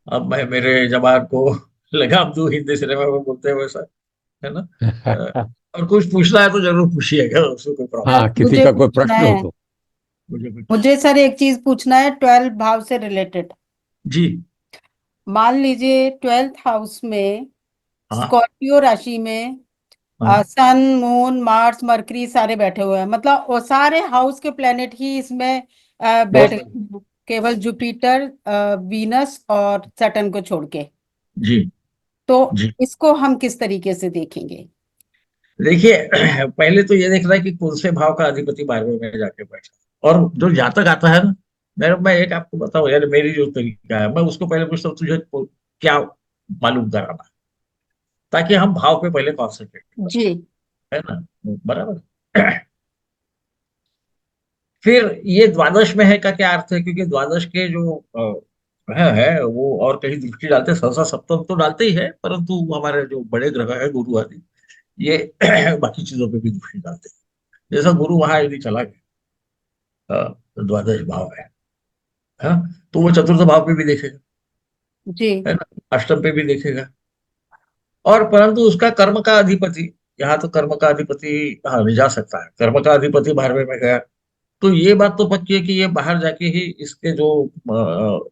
अब मैं मेरे जवान को लगाम दूं हिंदी सिनेमा में बोलते हैं वैसा, है ना। और कुछ पूछना है तो जरूर पूछिएगा, उसमें कोई प्रॉब्लम। हाँ, किसी मुझे का कोई पूछना प्रश्न हो है, तो। मुझे कुछ मुझे सर एक चीज पूछना है 12 भाव से रिलेटेड। जी। मान लीजिए 12th हाउस में हाँ स्कॉर्पियो राशि में हाँ। सन, मून, मार्स, मरकरी सारे बैठे हुए हैं, मतलब वो सारे हाउस के प्लेनेट ही इसमें बैठ बहुत गए बढ़िया। हैं, केवल जुपिटर, वीनस और सैटर्न को छोड़ के। जी तो जी। इसको हम किस तरीके से देखेंगे? देखिए पहले तो ये देखना है कि कौन से भाव का अधिपति 12वें में जाके बैठा, और जो जातक आता है ना, मैं एक आपको बताऊं यार, मेरी जो तरीका है, मैं उसको पहले पूछता हूँ तुझे क्या मालूम कराना है? ताकि हम भाव पे पहले कॉन्सेंट्रेट कर जी। सकें, है ना, बराबर। फिर ये द्वादश में है का क्या अर्थ है, क्योंकि द्वादश के जो है वो और कहीं दृष्टि डालते हैं, सहसा सप्तम तो डालते ही है, परंतु हमारे जो बड़े ग्रह है गुरु आदि, ये बाकी चीजों पे भी दृष्टि डालते हैं। जैसा गुरु वहां यदि चला गया द्वादश भाव है, हाँ, तो वो चतुर्थ भाव पे भी देखेगा, जी है ना, अष्टम पे भी देखेगा। और परंतु उसका कर्म का अधिपति, यहाँ तो कर्म का अधिपति, हाँ, नहीं जा सकता है, कर्म का अधिपति 12वें में गया, तो ये बात तो पक्की है कि ये बाहर जाके ही इसके जो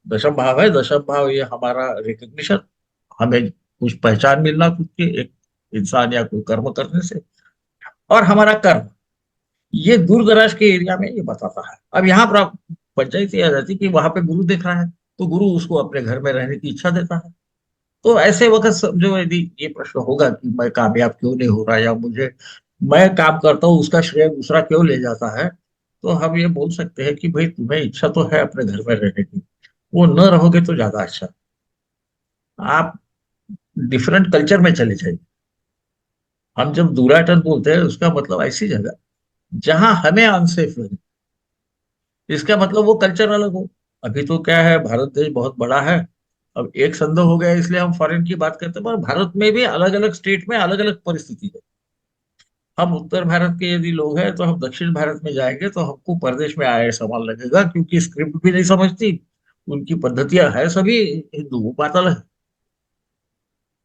दशम भाव है, दशम भाव ये हमारा रिकग्निशन, हमें कुछ पहचान मिलना खुद की, एक इंसान या कोई कर्म करने से, और हमारा कर्म, ये दूर दराज के एरिया में ये बताता है। अब यहाँ पर आप पंचायत ये आ जाती कि वहां पे गुरु देख रहा है, तो गुरु उसको अपने घर में रहने की इच्छा देता है। तो ऐसे वक्त जो यदि ये प्रश्न होगा कि मैं कामयाब क्यों नहीं हो रहा, या मुझे, मैं काम करता हूँ उसका श्रेय दूसरा क्यों ले जाता है, तो हम ये बोल सकते हैं कि भाई तुम्हें इच्छा तो है अपने घर में रहने की, वो न रहोगे तो ज्यादा अच्छा, आप डिफरेंट कल्चर में चले जाइए। हम जब दूराटन बोलते हैं उसका मतलब ऐसी जगह जहां हमें अनसेफ लगे, इसका मतलब वो कल्चर अलग हो। अभी तो क्या है, भारत देश बहुत बड़ा है, अब एक संघ हो गया इसलिए हम फॉरेन की बात करते हैं, पर भारत में भी अलग अलग स्टेट में अलग अलग परिस्थिति है। हम उत्तर भारत के यदि लोग हैं तो हम दक्षिण भारत में जाएंगे तो हमको परदेश में आए सवाल लगेगा, क्योंकि स्क्रिप्ट भी नहीं समझती, उनकी पद्धतियां है सभी हिंदू पातल है,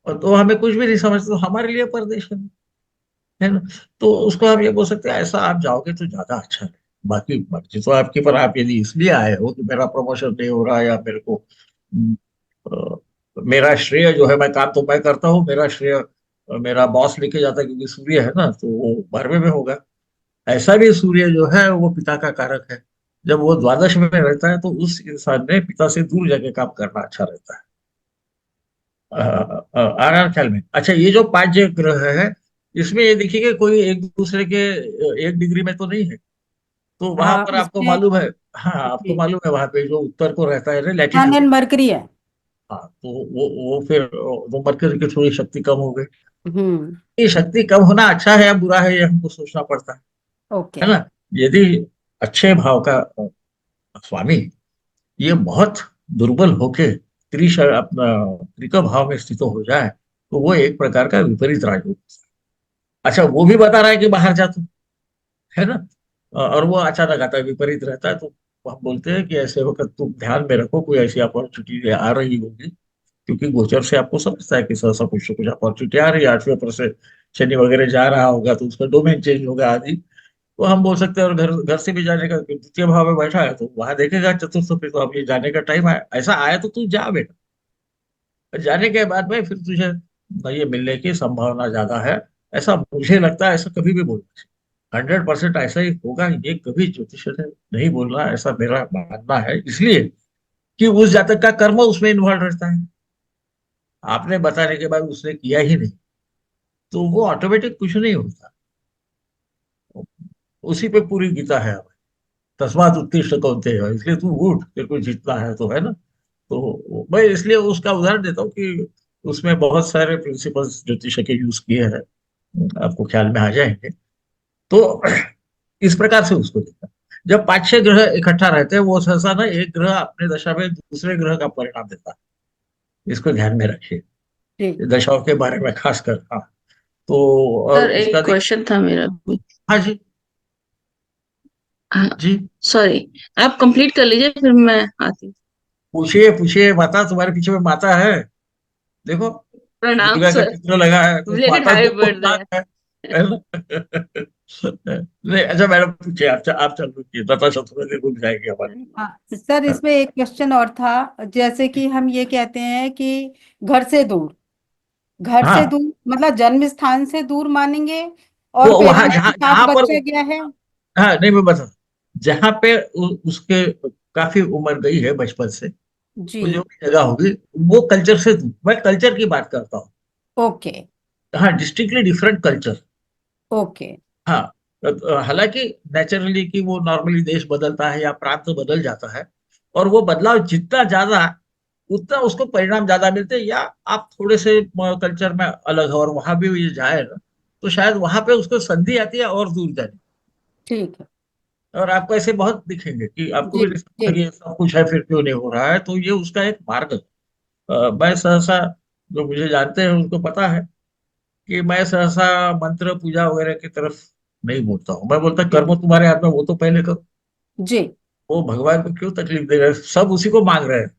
और तो हमें कुछ भी नहीं समझते, तो हमारे लिए परदेश है ना। तो उसको हम ये बोल सकते हैं, ऐसा आप जाओगे तो ज्यादा अच्छा है। बाकी मर्जी तो आपकी, पर आप यदि इसलिए आए हो कि मेरा प्रमोशन नहीं हो रहा, या मेरे को मेरा श्रेय जो है, मैं काम तो मैं करता हूँ, मेरा श्रेय मेरा बॉस लेके जाता है, क्योंकि सूर्य है ना, तो वो 12वें में होगा। ऐसा भी सूर्य जो है वो पिता का कारक है, जब वो द्वादश में रहता है तो उस इंसान ने पिता से दूर जाके काम करना अच्छा रहता है। आ रहा है ख्याल में? अच्छा, ये जो 5 ग्रह है, इसमें ये देखिए कोई एक दूसरे के 1 डिग्री में तो नहीं है, तो वहां हाँ पर आपको इसमें मालूम है, हाँ, आपको जी मालूम है वहां पे जो उत्तर को रहता है सन लैटिट्यूड, एंड मरकरी है। हाँ, तो वो फिर वो मरकरी की थोड़ी शक्ति कम हो गई। हम्म। ये शक्ति कम होना अच्छा है या बुरा है, ये हमको सोचना पड़ता ओके। है ना। यदि अच्छे भाव का स्वामी ये बहुत दुर्बल होके अपना त्रिक भाव में स्थित हो जाए, तो वो एक प्रकार का विपरीत राजयोग। अच्छा, वो भी बता रहा है कि बाहर जा तू, है ना, और वो अचानक आता है, विपरीत रहता है, तो हम बोलते हैं कि ऐसे वक्त तुम ध्यान में रखो, कोई ऐसी अपॉर्चुनिटी आ रही होगी, क्योंकि गोचर से आपको समझता है कि सहसा कुछ ना कुछ अपॉर्चुनिटी आ रही है, 8वें पर से शनि वगैरह जा रहा होगा तो उसका डोमेन चेंज होगा आदि, तो हम बोल सकते हैं। और घर घर से भी जाने का, द्वितीय भाव में बैठा है तो वहां देखेगा चतुर्थ पे, तो अब ये जाने का टाइम आया, ऐसा आया तो तू जा बेटा, और जाने के बाद में फिर तुझे ये मिलने की संभावना ज्यादा है, ऐसा मुझे लगता है। ऐसा कभी भी बोलना 100% ऐसा ही होगा, ये कभी ज्योतिष ने नहीं बोलना, ऐसा मेरा मानना है, इसलिए कि उस जातक का कर्म उसमें इन्वॉल्व रहता है, आपने बताने के बाद उसने किया ही नहीं, तो वो ऑटोमेटिक कुछ नहीं होता, उसी पे पूरी गीता है। तस्मात उत्तिष्ठ कौन्तेय, इसलिए तू उठ, तेरे को जीतना है तो, है ना। तो मैं इसलिए उसका उदाहरण देता हूँ कि उसमें बहुत सारे प्रिंसिपल्स ज्योतिष के यूज किए हैं, आपको ख्याल में आ जाएंगे। तो इस प्रकार से उसको देखा, जब 5-6 ग्रह इकट्ठा रहते हैं, वो सहसा ना एक ग्रह अपने दशा में दूसरे ग्रह का परिणाम देता है, इसको ध्यान में रखिए, जी दशाओं के बारे में खासकर। हाँ, तो और सर उसका एक देखिए। क्वेश्चन था मेरा भी। हाँ जी, हाँ, जी, सॉरी, आप कंप्लीट कर लीजिए फिर मैं आती हूँ। पूछिए पूछिए, माता तुम्हारे पीछे में माता है, देखो, प्रणाम दुर्गा का सर, चित्र लगा है, तो रिलेटेड माता हैप्पी दो बर्थडे। नाक है ना? नहीं, अच्छा मैडम पूछिए, आप चल रुकिए, दत्ता शत्रुघ्न रुक जाएगी हमारी। हाँ सर, इसमें एक क्वेश्चन और था। जैसे कि हम ये कहते हैं कि घर से दूर, घर से हाँ, दूर मतलब जन्म स्थान से दूर मानेंगे, और वो वहां पेरेंट्स के जहां साथ जहां पर, बच्चा गया है। हाँ, नहीं मैं बता, जहां पे उसके काफी उम्र गई है बचपन से, जी वो जो भी जगह होगी, वो कल्चर से दूर, मैं कल्चर की बात करता हूँ। ओके हाँ, डिस्टिंक्टली डिफरेंट कल्चर। ओके। हाँ, हालांकि नेचुरली कि वो नॉर्मली देश बदलता है या प्रांत बदल जाता है, और वो बदलाव जितना ज्यादा, उतना उसको परिणाम ज्यादा मिलते हैं, या आप थोड़े से कल्चर में अलग है और वहां भी ये जाए ना, तो शायद वहां पे उसको संधि आती है और दूर जाने, ठीक है। और आपको ऐसे बहुत दिखेंगे कि आपको जी भी नहीं जी समझेगा कि सब कुछ है फिर क्यों नहीं हो रहा है, तो ये उसका एक मार्ग है। मैं सहसा, जो मुझे जानते हैं उनको पता है कि मैं सहसा मंत्र पूजा वगैरह की तरफ नहीं बोलता हूँ। मैं बोलता कर्म तुम्हारे हाथ में, वो तो पहले करो। जी वो भगवान को क्यों तकलीफ दे रहे हैं? सब उसी को मांग रहे हैं।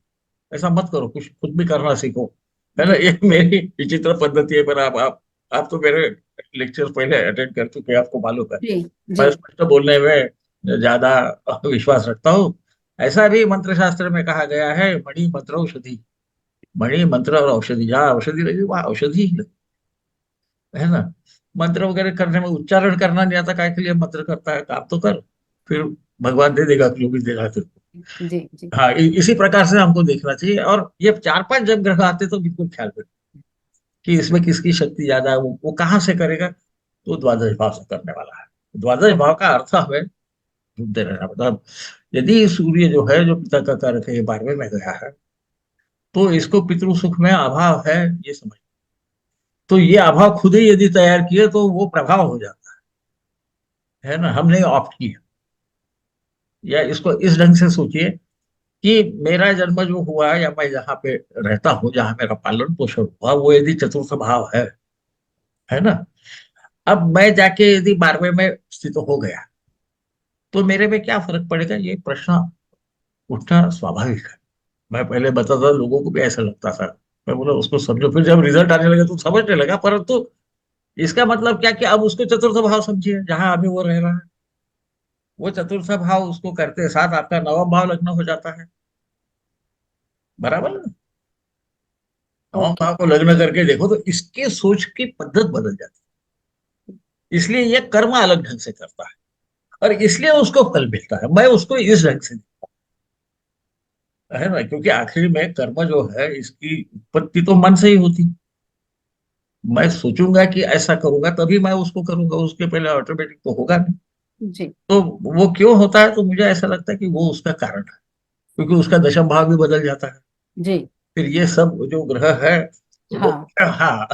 ऐसा मत करो, कुछ खुद भी करना सीखो। है ना, जी ये मेरी विचित्र पद्धति है, पर आप तो मेरे लेक्चर पहले अटेंड कर चुके हैं, आपको मालूम है। जी मैं जी स्पष्ट बोलने में ज्यादा विश्वास रखता हूँ। ऐसा भी मंत्र शास्त्र में कहा गया है, मणि मंत्र औषधि। मणि मंत्र और औषधि, जहाँ औषधि लगी वहाँ औषधि ही लगी। है ना, मंत्र वगैरह करने में उच्चारण करना नहीं आता, काय के लिए मंत्र करता है? काम तो कर, फिर भगवान दे देगा जो भी देगा तेरे को। जी जी हाँ, इसी प्रकार से हमको देखना चाहिए। और ये 4-5 जब ग्रह आते तो बिल्कुल ख्याल रखो कि इसमें किसकी शक्ति ज्यादा है, वो कहाँ से करेगा। तो द्वादश भाव से करने वाला है। द्वादश भाव का अर्थ हमें ढूंढते रहना, मतलब यदि सूर्य जो है, जो पिता का कारक है, ये 12वें में गया है, तो इसको पितृ सुख में अभाव है, ये समझ। तो ये अभाव खुद ही यदि तैयार किए तो वो प्रभाव हो जाता है ना, हमने ऑप्ट किया। या इसको इस ढंग से सोचिए कि मेरा जन्म जो हुआ, या मैं जहाँ पे रहता हूँ, जहाँ मेरा पालन पोषण हुआ, वो यदि चतुर्थ भाव है ना। अब मैं जाके यदि 12वें में स्थित हो गया तो मेरे में क्या फर्क पड़ेगा, ये प्रश्न उठना स्वाभाविक है। मैं पहले बताता, लोगों को भी ऐसा लगता था। मैं बोला उसको समझो, फिर जब रिजल्ट आने लगा तो समझने लगा। परंतु इसका मतलब क्या कि अब उसको चतुर्थ भाव समझिए, जहां अभी वो रह रहा है। वो चतुर्थ भाव उसको करते साथ आपका नवम भाव लग्न हो जाता है, बराबर ना। नवम ओके भाव को लग्न करके देखो तो इसके सोच की पद्धत बदल जाती है। इसलिए ये कर्म अलग ढंग से करता है, और इसलिए उसको फल मिलता है। मैं उसको इस ढंग से, है ना, क्योंकि आखिर में कर्म जो है, इसकी उत्पत्ति तो मन से ही होती। मैं सोचूंगा कि ऐसा करूंगा तभी मैं उसको करूंगा, उसके पहले ऑटोमेटिक तो होगा नहीं। जी तो वो क्यों होता है, तो मुझे ऐसा लगता है कि वो उसका कारण है, क्योंकि उसका दशम भाव भी बदल जाता है। जी फिर ये सब जो ग्रह है, तो वो, हाँ हाँ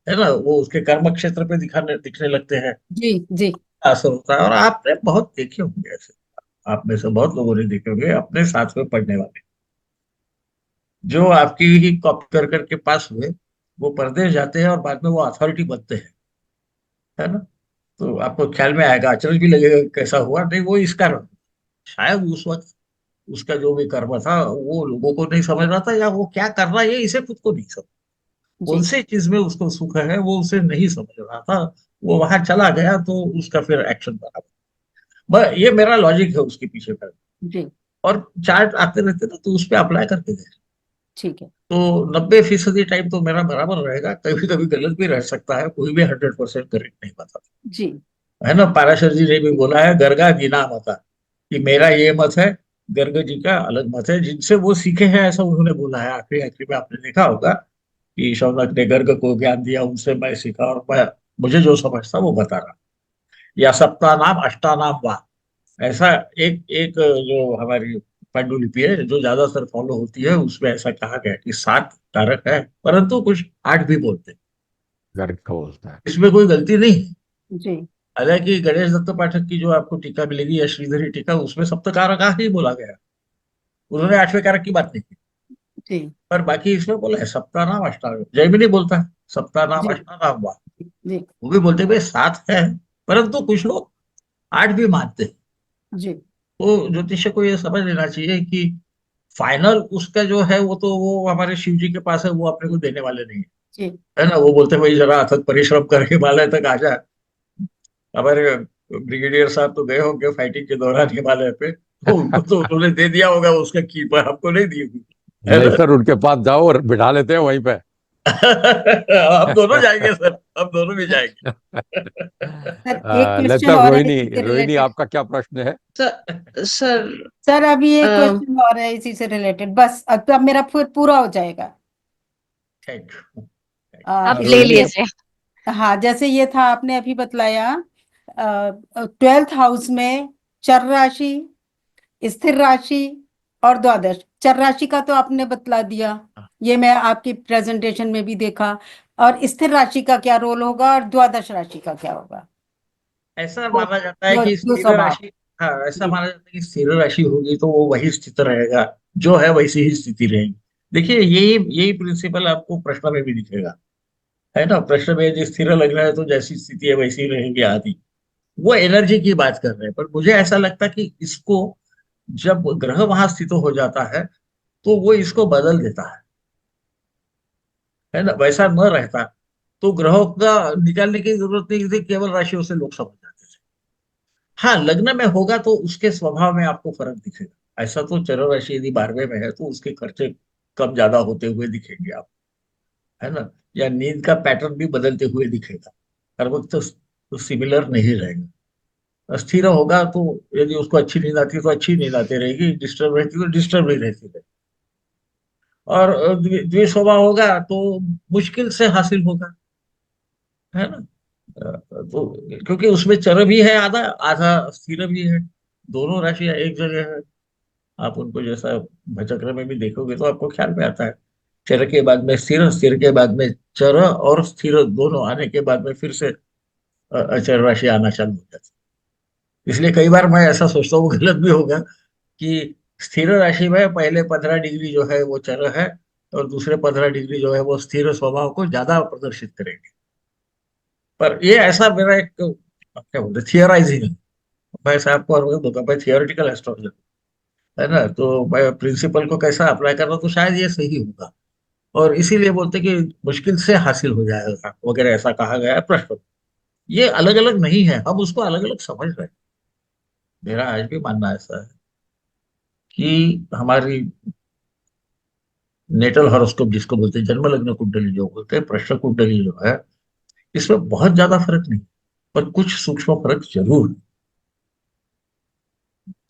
है ना, वो उसके कर्म क्षेत्र पे दिखने लगते हैं। जी जी असर होता है। और आपने बहुत देखे होंगे ऐसे, आप में से बहुत लोगों ने देखे होंगे अपने साथ में पढ़ने वाले, जो आपकी ही कॉपी कर करके पास हुए, वो परदेश जाते हैं और बाद में वो अथॉरिटी बनते हैं। है ना, तो आपको ख्याल में आएगा, अचरज भी लगेगा कि कैसा हुआ। नहीं, वो इस कारण, शायद उस वक्त उसका जो भी कर्म था वो लोगों को नहीं समझ रहा था, या वो क्या कर रहा है ये इसे खुद को नहीं समझ। कौन जी सी चीज में उसको सुख है वो उसे नहीं समझ रहा था। वो वहां चला गया तो उसका फिर एक्शन बना। ये मेरा लॉजिक है उसके पीछे का। जी और चार्ट आते रहते ना, तो उस पर अप्लाई करके देख। ठीक है तो 90% टाइम तो मेरा बराबर रहेगा, कभी कभी गलत भी रह सकता है, कोई भी 100% करेक्ट नहीं बताता। जी है ना, पाराशर जी ने भी बोला है, गर्गा गिना मता, कि मेरा ये मत है, गर्ग जी का अलग मत है। जिनसे वो सीखे हैं ऐसा उन्होंने बोला है। आखिरी आखिरी में आपने देखा होगा कि शौनक ने गर्ग को ज्ञान दिया, उनसे मैं सीखा, और मैं मुझे जो समझता वो बता रहा। या सप्तानाम अष्टानाम वा, ऐसा एक एक जो हमारी पांडुलिपि है, जो ज्यादातर फॉलो होती है, उसमें ऐसा कहा गया कि 7 कारक है, परंतु कुछ 8 भी बोलते हैं। गर्ग को बोलता है। इसमें कोई गलती नहीं है। जी हालांकि गणेश दत्त पाठक की जो आपको टीका मिलेगी, या श्रीधरी टीका, उसमें सप्तकारक ही बोला गया। उन्होंने 8वें कारक की बात नहीं की। जी पर बाकी इसमें बोला है सप्तानाम अष्टानाम। जयमिनी बोलता है सप्तानाम जी अष्टानाम वाह। जी वो भी बोलते हैं भाई 7 है, परंतु कुछ लोग 8 भी मानते हैं। जी तो ज्योतिष को ये समझ लेना चाहिए कि फाइनल उसका जो है, वो तो वो हमारे शिव जी के पास है, वो अपने को देने वाले नहीं है। जी है ना, वो बोलते हैं भाई जरा अथक परिश्रम करके हिमालय तक आ जा। हमारे ब्रिगेडियर साहब तो गए होंगे फाइटिंग के दौरान हिमालय पे, तो उनको तो उन्होंने दे दिया होगा उसका की, पर हमको नहीं दी होगी। है नहीं ना। सर, उनके पास जाओ और बिठा लेते हैं वहीं पे। हम दोनों जाएंगे सर, हम दोनों भी जाएंगे। सर एक ले क्वेश्चन सर, और है रोहिणी, इसी से रोहिणी रिलेटेड। आपका क्या प्रश्न है? सर सर अभी एक अ, क्वेश्चन और है इसी से रिलेटेड, बस अब मेरा फिर पूरा हो जाएगा। Thank you. आप ले जैसे रोहिणी, लीजिए। हाँ, जैसे ये था आपने अभी बतलाया 12th हाउस में चर राशि, स्थिर राशि और द्वादश। चर राशि का तो आपने बतला दिया, ये मैं आपकी प्रेजेंटेशन में भी देखा। और स्थिर राशि का क्या रोल होगा और द्वादश राशि का क्या होगा? ऐसा वो माना जाता है जो कि जो स्थिर स्वभाव। राशि, हाँ, ऐसा जी माना जाता है कि स्थिर राशि होगी तो वो वही स्थित रहेगा, जो है वैसी ही स्थिति रहेगी। देखिए, यही यही प्रिंसिपल आपको प्रश्न में भी दिखेगा। है ना, प्रश्न में यदि स्थिर लग रहा है तो जैसी स्थिति है वैसी ही रहेगी आदि। वो एनर्जी की बात कर रहे हैं, पर मुझे ऐसा लगता कि इसको जब ग्रह वहां स्थित हो जाता है तो वो इसको बदल देता है ना, वैसा न रहता तो ग्रहों का निकालने की जरूरत नहीं थी, केवल राशियों से लोग समझ जाते थे। हाँ, लग्न में होगा तो उसके स्वभाव में आपको फर्क दिखेगा। ऐसा तो चरर राशि यदि 12वें में है तो उसके खर्चे कम ज्यादा होते हुए दिखेंगे आप, है ना, या नींद का पैटर्न भी बदलते हुए दिखेगा, हर वक्त तो सिमिलर नहीं रहेगा। स्थिर होगा तो यदि उसको अच्छी नींद आती है तो अच्छी नींद आती रहेगी, डिस्टर्ब रहती है तो डिस्टर्ब ही रहती है। और द्वेष स्वभाव होगा तो मुश्किल से हासिल होगा, है ना। तो क्योंकि उसमें चर भी है, आधा आधा स्थिर भी है, दोनों राशियां एक जगह है। आप उनको जैसा भचक्र में भी देखोगे तो आपको ख्याल में आता है, चर के बाद में स्थिर, स्थिर के बाद में चर, और स्थिर दोनों आने के बाद में फिर से अचर राशि आना चालू हो जाती है। इसलिए कई बार मैं ऐसा सोचता हूँ, गलत भी होगा, कि स्थिर राशि में पहले 15 डिग्री जो है वो चर है, और दूसरे 15 डिग्री जो है वो स्थिर स्वभाव को ज्यादा प्रदर्शित करेंगे। पर ये ऐसा मेरा एक क्या बोलते थियराइजिंग है, मैं ऐसा आपको और वक्त बताऊं, मैं थियोरिटिकल एस्ट्रोलॉजर, है ना, तो मैं प्रिंसिपल को कैसा अप्लाई कर रहा हूं तो शायद ये सही होगा। और इसीलिए बोलते कि मुश्किल से हासिल हो जाएगा वगैरह, ऐसा कहा गया है प्रश्न में। ये अलग अलग नहीं है, हम उसको अलग अलग समझ रहे हैं। मेरा आज भी मानना ऐसा है कि हमारी नेटल हॉरोस्कोप जिसको बोलते हैं, जन्म लग्न कुंडली जो बोलते हैं, प्रश्न कुंडली जो है, इसमें बहुत ज्यादा फर्क नहीं, पर कुछ सूक्ष्म फर्क जरूर है।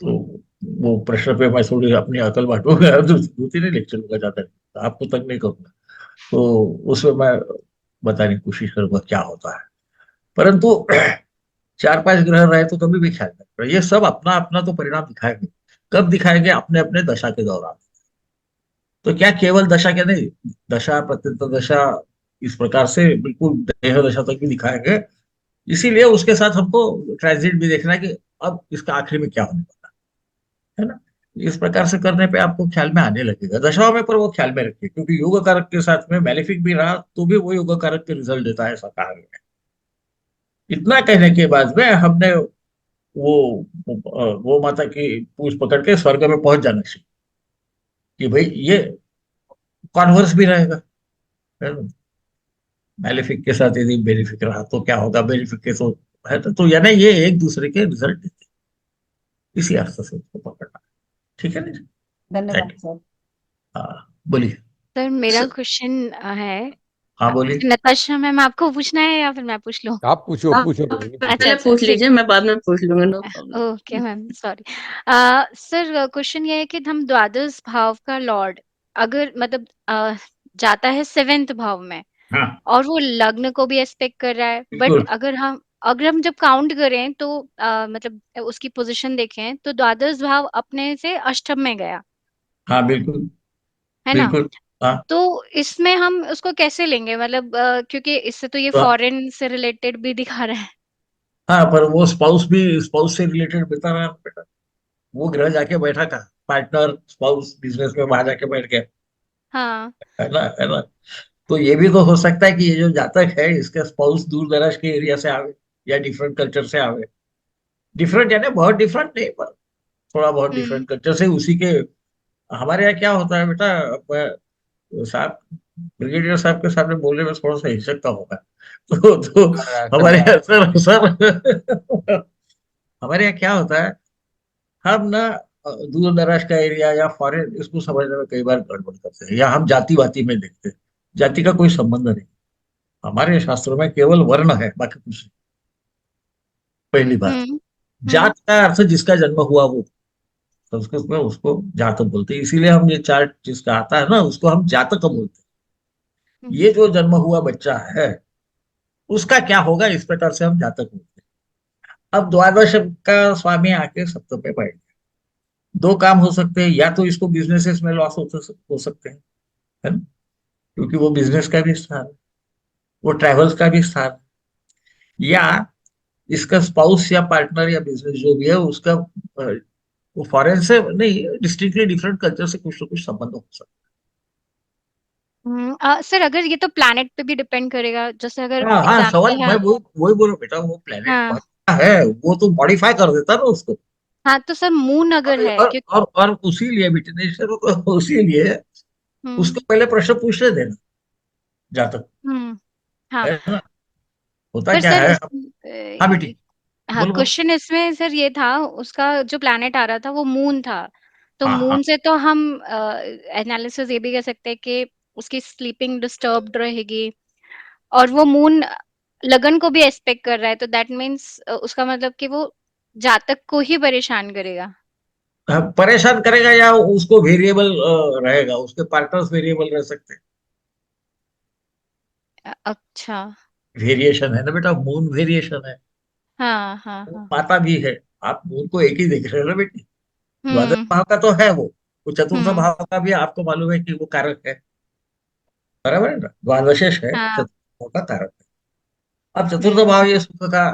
तो वो प्रश्न पे मैं थोड़ी अपनी अकल बांटूंगा, दो तीन ही लेक्चर होगा, ज्यादा नहीं, आपको तक नहीं करूंगा। तो उसमें मैं बताने की कोशिश करूंगा क्या होता है। परंतु 4-5 ग्रह रहे तो कभी भी ख्याल नहीं रहे, ये सब अपना अपना तो परिणाम दिखाएंगे। कब दिखाएंगे? अपने अपने दशा के दौरान। तो क्या केवल दशा के नहीं, दशा प्रत्यंत दशा इस प्रकार से बिल्कुल देह दशा तक भी दिखाएंगे। इसीलिए उसके साथ हमको ट्रांजिट भी देखना है कि अब इसका आखिरी में क्या होने वाला है ना। इस प्रकार से करने पे आपको ख्याल में आने लगेगा दशाओं में, पर वो ख्याल में रखिए, क्योंकि योग कारक के साथ में मैलेफिक भी रहा तो भी वो योग कारक के रिजल्ट देता है, ऐसा कहा गया है। इतना कहने के बाद में हमने वो माता की पूछ पकड़ के स्वर्ग में पहुंच जाना चाहिए, कि भाई ये कॉन्वर्स भी रहेगा, है ना। मैलेफिक के साथ यदि बेनिफिक रहा तो क्या होगा, बेनिफिक के तो है तो यानी ये एक दूसरे के रिजल्ट देते हैं। इसी अर्थ से उसको पकड़ना, ठीक है ना जी। धन्यवाद थैंक सर। यू। हाँ, बोलिए। सर मेरा सर, क्वेश्चन है हाँ, बोलिए। नताशा मैम, आपको पूछना है या फिर मैं पूछ लूं? आप पूछो आप पूछो बहनी पूछो। अच्छा पहले अच्छा पूछ ठीक लीजिए, मैं बाद में पूछ लूंगा, no problem. Okay ma'am, sorry. Sir question ये है कि हम द्वादश भाव का लॉर्ड अगर मतलब जाता है 7th भाव में, हाँ, और वो लग्न को भी एस्पेक्ट कर रहा है, बट बिल्कुल। अगर हम जब काउंट करें तो मतलब उसकी पोजीशन देखें तो द्वादश भाव अपने से अष्टम में गया, हाँ, बिल्कुल। है ना। बिल्कुल। हाँ, तो इसमें हम उसको कैसे लेंगे, मतलब क्योंकि इससे तो ये तो फॉरेन से रिलेटेड भी दिखा रहा है। हाँ, पर वो स्पाउस से रिलेटेड बता रहा है बेटा। वो ग्रह जाके बैठा था, पार्टनर स्पाउस बिजनेस में वहां जाके बैठ गया, हाँ। है ना, है ना। तो ये भी तो हो सकता है कि ये जो जातक है इसके स्पाउस दूर दराज के एरिया से आवे, या डिफरेंट कल्चर से आवे। डिफरेंट यानी बहुत डिफरेंट नहीं, पर थोड़ा बहुत हम्म। डिफरेंट कल्चर से उसी के। हमारे यहाँ क्या होता है बेटा, साहब, ब्रिगेडियर साहब के सामने बोलने में थोड़ा सा हिचकता होगा। तो हमारे यहाँ सर सर हमारे यहाँ क्या होता है, हम ना दूर दराज का एरिया या फॉरेन इसको समझने में कई बार गड़बड़ करते हैं, या हम जाति वाति में देखते हैं। जाति का कोई संबंध नहीं, हमारे शास्त्रों में केवल वर्ण है, बाकी कुछ नहीं। पहली बात, हम्म। हम्म। जात का अर्थ जिसका जन्म हुआ वो, संस्कृत में उसको जातक बोलते हैं। इसीलिए हम ये चार्ट जिसका आता है ना उसको हम जातक बोलते हैं। हम्म। ये जो जन्म हुआ बच्चा है उसका क्या होगा, इस प्रकार से हम जातक बोलते हैं। अब द्वादश का स्वामी आके सप्तम पे बैठ गया, दो काम हो सकते हैं, या तो इसको बिजनेसेस में लॉस हो सकते हैं, है ना, क्योंकि वो बिजनेस का भी स्थान है, वो ट्रैवल्स का भी स्थान है, या इसका स्पाउस या पार्टनर या बिजनेस जो भी है उसका वो फॉरेन से नहीं, डिस्टिंक्टली डिफरेंट कल्चर से कुछ ना कुछ संबंध हो सकता सर अगर ये तो प्लैनेट पे भी डिपेंड करेगा, जैसे अगर है। हाँ, हाँ, सवाल एग्जाम्पल मैं हम। वही वही बोल रहा हूँ बेटा, वो प्लेनेट हाँ। है वो तो मॉडिफाई कर देता ना उसको। हाँ तो सर मून अगर है और क्योंकि और उसी लिए बेटी नेचर को उसी लिए उसको पहले प्रश्न पूछने देना जहाँ तक हाँ है ना। होता पर क्या सर है हाँ बेटी हाँ बोलो बोलो। क्वेश्चन इसमें सर ये था उसका जो प्लैनेट आ रहा था वो मून था तो हाँ हाँ मून से तो हम एनालिसिस ये भी कह सकते हैं कि उसकी स्लीपिंग डिस्टर्ब्ड रहेगी और वो मून लगन को भी एस्पेक्ट कर रहा है तो दैट मीन्स उसका मतलब कि वो जातक को ही परेशान करेगा। हाँ, परेशान करेगा या उसको वेरिएबल रहेगा, उसके पार्टनर्स वेरिएबल रह सकते हैं। अच्छा। वेरिएशन है ना बेटा, मून वेरिएशन है। हाँ हाँ मून हाँ। माता भी है। आप मून को एक ही देख रहे हो ना बेटी। द्वादश हम्म भाव का तो है वो चतुर्थ हम्म। भाव का भी आपको मालूम है कि वो कारक है। बराबर है ना, द्वादशेष है, हाँ। चतुर्थ भाव का कारक है। अब चतुर्थ हम्म भाव ये सुख का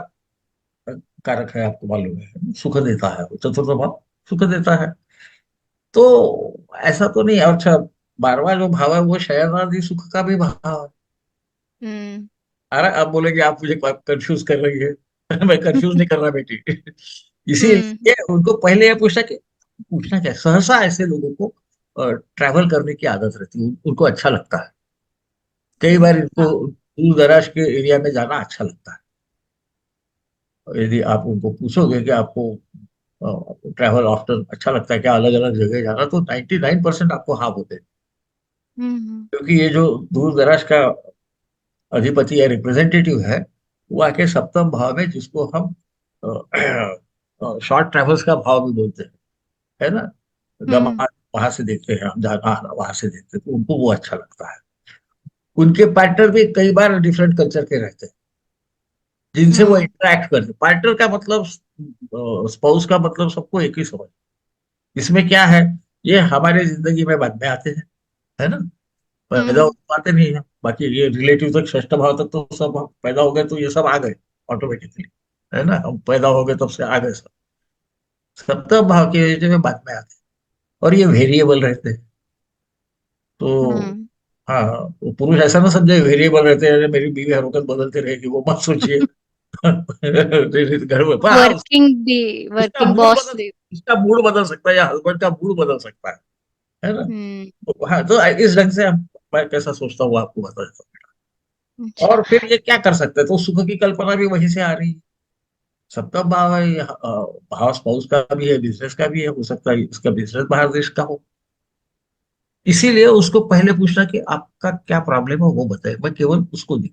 कारक है, आपको मालूम है, सुख देता है वो चतुर्थ भाव, सुख देता है। तो ऐसा तो नहीं। अच्छा, 12वां जो भाव है वो शयनादि सुख का भी भाव है। हम्म अरे आप बोलेंगे आप मुझे कंफ्यूज कर रही है मैं कंफ्यूज नहीं कर रहा बेटी हम्म इसीलिए उनको पहले ये पूछना क्या, सहसा ऐसे लोगों को ट्रैवल करने की आदत रहती है, उनको अच्छा लगता है। कई बार इनको हाँ। दूर दराज के एरिया में जाना अच्छा लगता है। और यदि आप उनको पूछोगे कि आपको ट्रैवल ऑफ्टन अच्छा लगता है क्या, अलग अलग जगह जाना, तो 99% आपको हाँ बोलते हैं। हम्म क्योंकि ये जो दूर दराज का अधिपति या रिप्रेजेंटेटिव है, वो आके सप्तम भाव में, जिसको हम शॉर्ट ट्रैवल्स का भाव भी बोलते हैं, है ना। हम्म गमा वहां से देखते हैं हम, जाना आना वहां से देखते हैं, तो उनको वो अच्छा लगता है। उनके पार्टनर भी कई बार डिफरेंट कल्चर के रहते हैं, जिनसे वो हम्म इंटरेक्ट करते हैं। पार्टनर का मतलब, स्पाउस का मतलब सबको एक ही समझ। इसमें क्या है, ये हमारे जिंदगी में बाद में आते हैं, है ना। पैदा हो हम्म पाते नहीं है, बाकी ये रिलेटिव तक, षष्ठ भाव तक तो सब हम पैदा हो गए तो ये सब आ गए ऑटोमेटिकली, है ना। हम पैदा हो गए तब से आ गए सब। सप्तम भाव के एज में बाद में आते हैं, और ये वेरिएबल रहते हैं। तो हम्म। हाँ, वो पुरुष ऐसा ना समझे वेरिएबल रहते हैं, अरे मेरी बीवी हर वक्त बदलते रहेगी, वो मत सोचिए घर में हाँ, वर्किंग भी उसका वर्किंग मूड बॉस बदल भी। उसका मूड बदल सकता है, या हस्बैंड का मूड बदल सकता है ना। हम्म। तो हाँ, तो इस ढंग से मैं कैसा सोचता हूँ आपको बता देता हूँ। अच्छा। और फिर ये क्या कर सकते हैं, तो सुख की कल्पना भी वहीं से आ रही है। सबका भाव है भाव स्पाउस का भी है, बिजनेस का भी है, हो सकता है इसका बिजनेस बाहर देश का हो। इसीलिए उसको पहले पूछना कि आपका क्या प्रॉब्लम है वो बताए, मैं केवल उसको दी।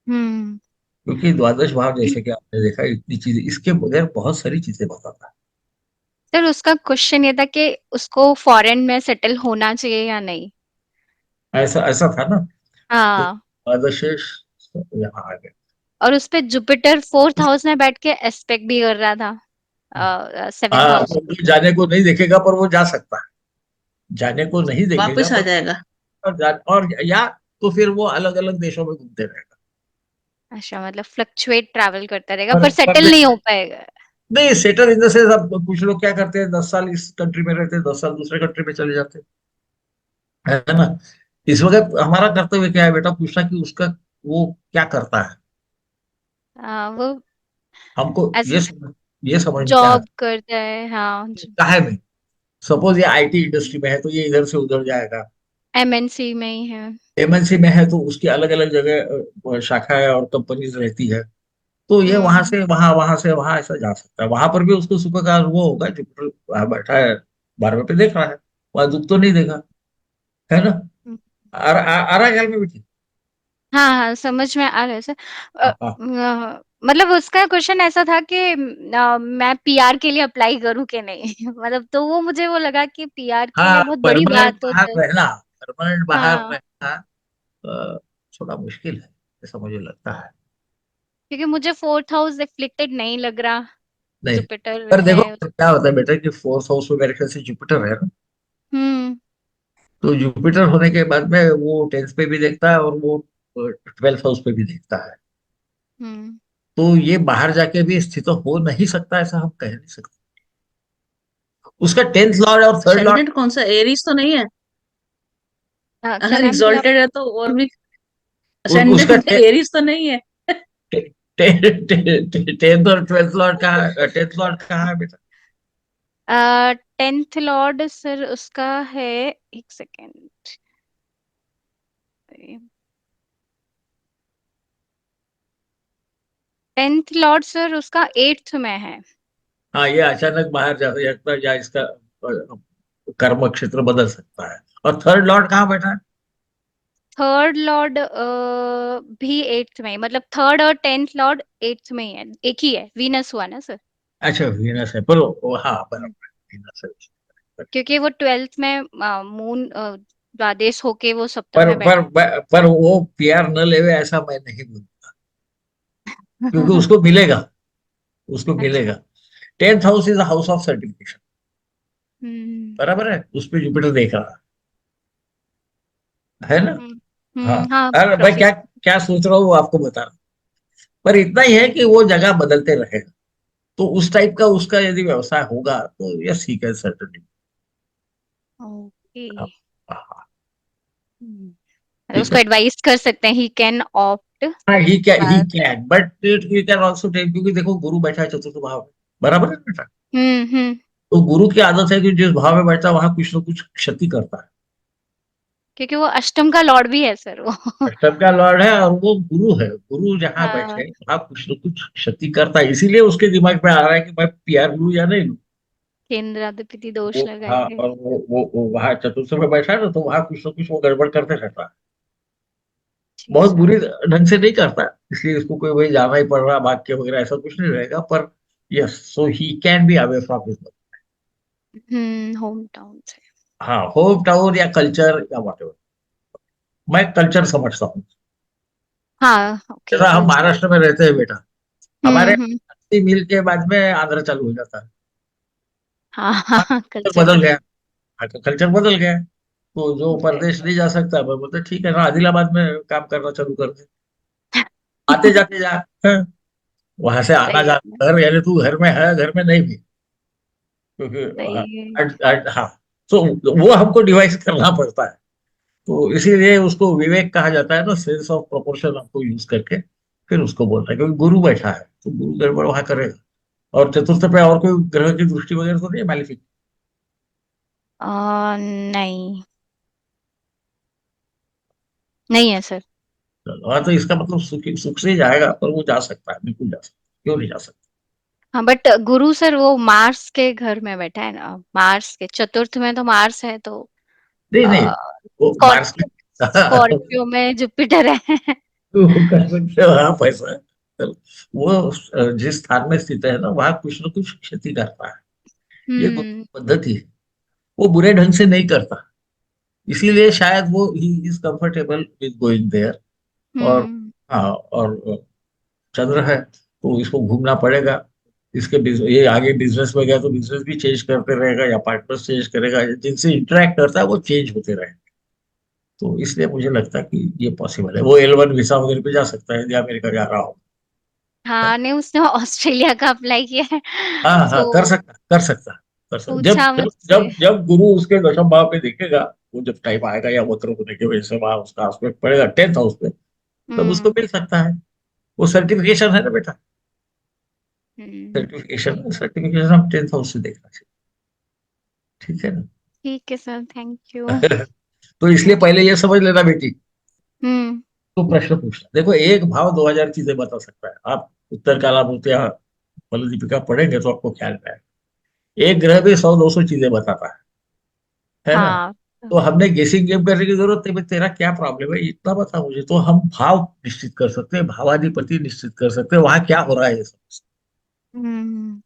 हम्म। क्योंकि द्वादश भाव जैसे कि आपने देखा, इतनी चीजें इसके बगैर बहुत सारी चीजें बताता सर उसका क्वेश्चन ये था कि उसको फॉरेन में सेटल होना चाहिए या नहीं। है। ऐसा ऐसा था ना। तो हाँ द्वादश यहाँ आ गया। और उस पे जुपिटर 4th हाउस में बैठ के एस्पेक्ट भी कर रहा था 7th हाँ, हाउस। तो जो जाने को नहीं देखेगा पर वो जा सकता है। जाने को नहीं देखेगा वापस आ पर जाएगा। और या तो फिर वो अलग अलग देशों में घूमते रहेगा। अच्छा मतलब फ्लक्चुएट ट्रैवल करता रहेगा पर पर सेटल नहीं हो पाएगा। नहीं, सेटल इन द सेंस, अब कुछ लोग क्या करते हैं, 10 साल इस कंट्री में रहते हैं, 10 साल दूसरे कंट्री में चले जाते हैं, है ना। इस वक्त हमारा कर्तव्य क्या है बेटा, पूछना कि उसका वो क्या करता है। वो हमको एज ये समझ में जॉब आता करता है हाँ। है काहे में। सपोज ये आईटी इंडस्ट्री में है तो ये इधर से उधर जाएगा। एमएनसी में ही है। एमएनसी में है तो उसकी अलग अलग जगह शाखाएं और कंपनीज रहती है। तो ये वहां हम्म से वहां, वहां से वहां ऐसा जा सकता है। वहां पर भी उसको सुख का अनुभव होगा, जुपिटर वहां बैठा है, 12वें पे देख रहा है, वहां दुख तो नहीं देगा, है ना। हम्म। आ रहा है ख्याल में बेटी। हाँ हाँ समझ में आ रहा है सर। हाँ हाँ मतलब उसका क्वेश्चन ऐसा था कि मैं पीआर के लिए अप्लाई करूं कि नहीं मतलब तो वो मुझे वो लगा कि पीआर के लिए हाँ, बहुत बड़ी परमानेंट बात बाहर होता है। रहना, परमानेंट बाहर हाँ रहना थोड़ा मुश्किल है, ऐसा मुझे लगता है। क्योंकि मुझे 4th हाउस रिफ्लेक्टेड नहीं लग रहा नहीं, जुपिटर पर है। देखो क्या होता है बेटा कि फोर्थ हाउस में मेरे ख्याल से जुपिटर है ना। हम्म तो जुपिटर होने के बाद में वो 10th पे भी देखता है, और वो 12th हाउस पे भी देखता है। हम्म। तो ये बाहर जाके भी स्थित हो नहीं सकता, ऐसा हम कह नहीं सकते। उसका 10th लॉर्ड और 3rd लॉर्ड, असेंडेंट कौन सा, एरीज तो नहीं है? क्या अगर नाम लिया एग्जॉल्टेड है तो और भी। उसका असेंडेंट एरीज तो नहीं है? टेंथ और ट्वेल्थ लॉर्ड कहाँ, टेंथ लॉर्ड कहाँ है बेटा? 10th लॉर्ड सर उसका है, एक सेकेंड, 10th लॉर्ड सर उसका 8th में है। हाँ, ये अचानक बाहर जा सकता है, या इसका कर्म क्षेत्र बदल सकता है। और थर्ड लॉर्ड कहाँ बैठा है? थर्ड लॉर्ड भी 8th में ही, मतलब थर्ड और 10th लॉर्ड 8th में ही है, एक ही है, वीनस हुआ ना सर। अच्छा, वीनस है, पर हाँ बराबर, वीनस है। क्योंकि वो 12th में मून द्वादश होके वो सप्तम पर में पर बैठा पर वो पीआर न लेवे ऐसा मैं नहीं बोलूंगा, क्योंकि है। उसको मिलेगा, उसको अच्छा। मिलेगा। Tenth house is house of certification, hmm बराबर है, उस पे जुपिटर देख रहा है ना। हाँ, हाँ अरे मैं क्या प्रोफेसर। क्या सोच रहा हूँ वो आपको बता रहा हूँ। पर इतना ही है कि वो जगह बदलते रहेगा, तो उस टाइप का उसका यदि व्यवसाय होगा तो yes he can certainly. Okay. ठीक उसको है। एडवाइस कर सकते हैं, ही कैन ऑप्ट। हाँ, he can, but he can also take, क्योंकि देखो गुरु बैठा है चतुर्थ भाव में, बराबर है बेटा। हम्म। तो गुरु की आदत है कि जिस भाव में बैठता है वहां कुछ ना कुछ क्षति करता है। क्योंकि वो अष्टम का लॉर्ड भी है सर वो। अष्टम का लॉर्ड है और वो गुरु है, गुरु जहां हाँ, बैठे वहां कुछ ना कुछ क्षति करता है, इसीलिए उसके दिमाग में आ रहा है कि मैं पीआर लूं या नहीं लूं। केंद्राधिपति वो दोष हाँ, लगाएंगे। और वो वहां चतुर्थ में बैठा है ना, तो वहां कुछ ना कुछ वो गड़बड़ करते रहता है। जी बहुत सर। बुरी ढंग से नहीं करता, इसलिए इसको कोई वही जाना ही पड़ रहा, भाग्य वगैरह ऐसा कुछ नहीं रहेगा, पर yes, so he can be away from his. Home town से। हाँ, होम टाउन या कल्चर या वॉटेवर, मैं कल्चर समझता हूँ। हाँ ओके, जैसा हम कल्चर। महाराष्ट्र में रहते हैं बेटा, हमारे हम्म। 80 मील के बाद में आंध्र चालू हो जाता है। हाँ हाँ, हाँ कल्चर कल्चर। बदल गया, हाँ, कल्चर बदल गया। तो जो Right. परदेश नहीं जा सकता, मैं बोलते ठीक है ना, आदिलाबाद में काम करना चालू कर दे, आते जाते जा। हाँ, वहां से आना सही है। जाना, घर यानी तू घर में है, घर में नहीं भी, क्योंकि हाँ, सही है। हाँ, तो वो हमको डिवाइस करना पड़ता है। तो इसीलिए उसको विवेक कहा जाता है ना, सेंस ऑफ प्रोपोर्शन हमको यूज करके फिर उसको बोलना है, क्योंकि गुरु बैठा है तो गुरु गड़बड़ वहां करेगा। और चतुर्थ पे और कोई ग्रह की दृष्टि वगैरह तो नहीं है, मैलिफिक? नहीं, नहीं है सर। हाँ, तो इसका मतलब सुख से ही जाएगा, पर वो जा सकता है, बिल्कुल जा सकता है, क्यों नहीं जा सकता? हाँ बट गुरु सर वो मार्स के घर में बैठा है ना, मार्स के चतुर्थ में तो मार्स है, तो नहीं नहीं, आ, वो मार्स स्कॉर्पियो, में स्कॉर्पियो में जुपिटर है। वो कर सकते हो, हाँ, पैसा। तो वो जिस स्थान में स्थित है ना, वहां कुछ ना कुछ क्षति करता है। ये गुरु हम्म की पद्धति है, वो बुरे ढंग से नहीं करता, इसीलिए शायद वो he is comfortable with going there. और हम्म हाँ, और चंद्र है तो इसको घूमना पड़ेगा। इसके ये आगे बिजनेस में गया तो बिजनेस भी चेंज करते रहेगा, या पार्टनर चेंज करेगा, जिनसे इंटरेक्ट करता है वो चेंज होते रहेंगे। तो इसलिए मुझे लगता है कि ये पॉसिबल है, वो L1 वीसा वगैरह पे जा सकता है यदि अमेरिका जा रहा हो। हाँ नहीं, उसने ऑस्ट्रेलिया का अप्लाई किया है। हाँ हाँ, कर सो सकता, कर सकता, कर सकता, जब पूछा जब मुझसे। जब जब गुरु उसके दशम भाव पे देखेगा, वो जब टाइम आएगा या वक्र होने की वजह से वहां उसका एस्पेक्ट पड़ेगा टेंथ हाउस पे, तब उसको हम्म मिल सकता है। वो सर्टिफिकेशन है ना बेटा, हम्म सर्टिफिकेशन, सर्टिफिकेशन हम टेंथ हाउस से देखना चाहिए, ठीक है ना। ठीक है सर, थैंक यू। तो इसलिए पहले ये समझ लेना बेटी, हम्म तो प्रश्न पूछना, देखो एक भाव 2000 चीजें बता सकता है, आप उत्तर कालामूर्ति या फल दीपिका पढ़ेंगे तो आपको ख्याल में आएगा। एक ग्रह भी 100-200 चीजें बताता है ना। हाँ। तो हमने गेसिंग गेम करने की जरूरत नहीं, भाई तेरा क्या प्रॉब्लम है इतना बता मुझे, तो हम भाव निश्चित कर सकते हैं, भावाधिपति निश्चित कर सकते हैं, वहां क्या हो रहा है ये सब। हम्म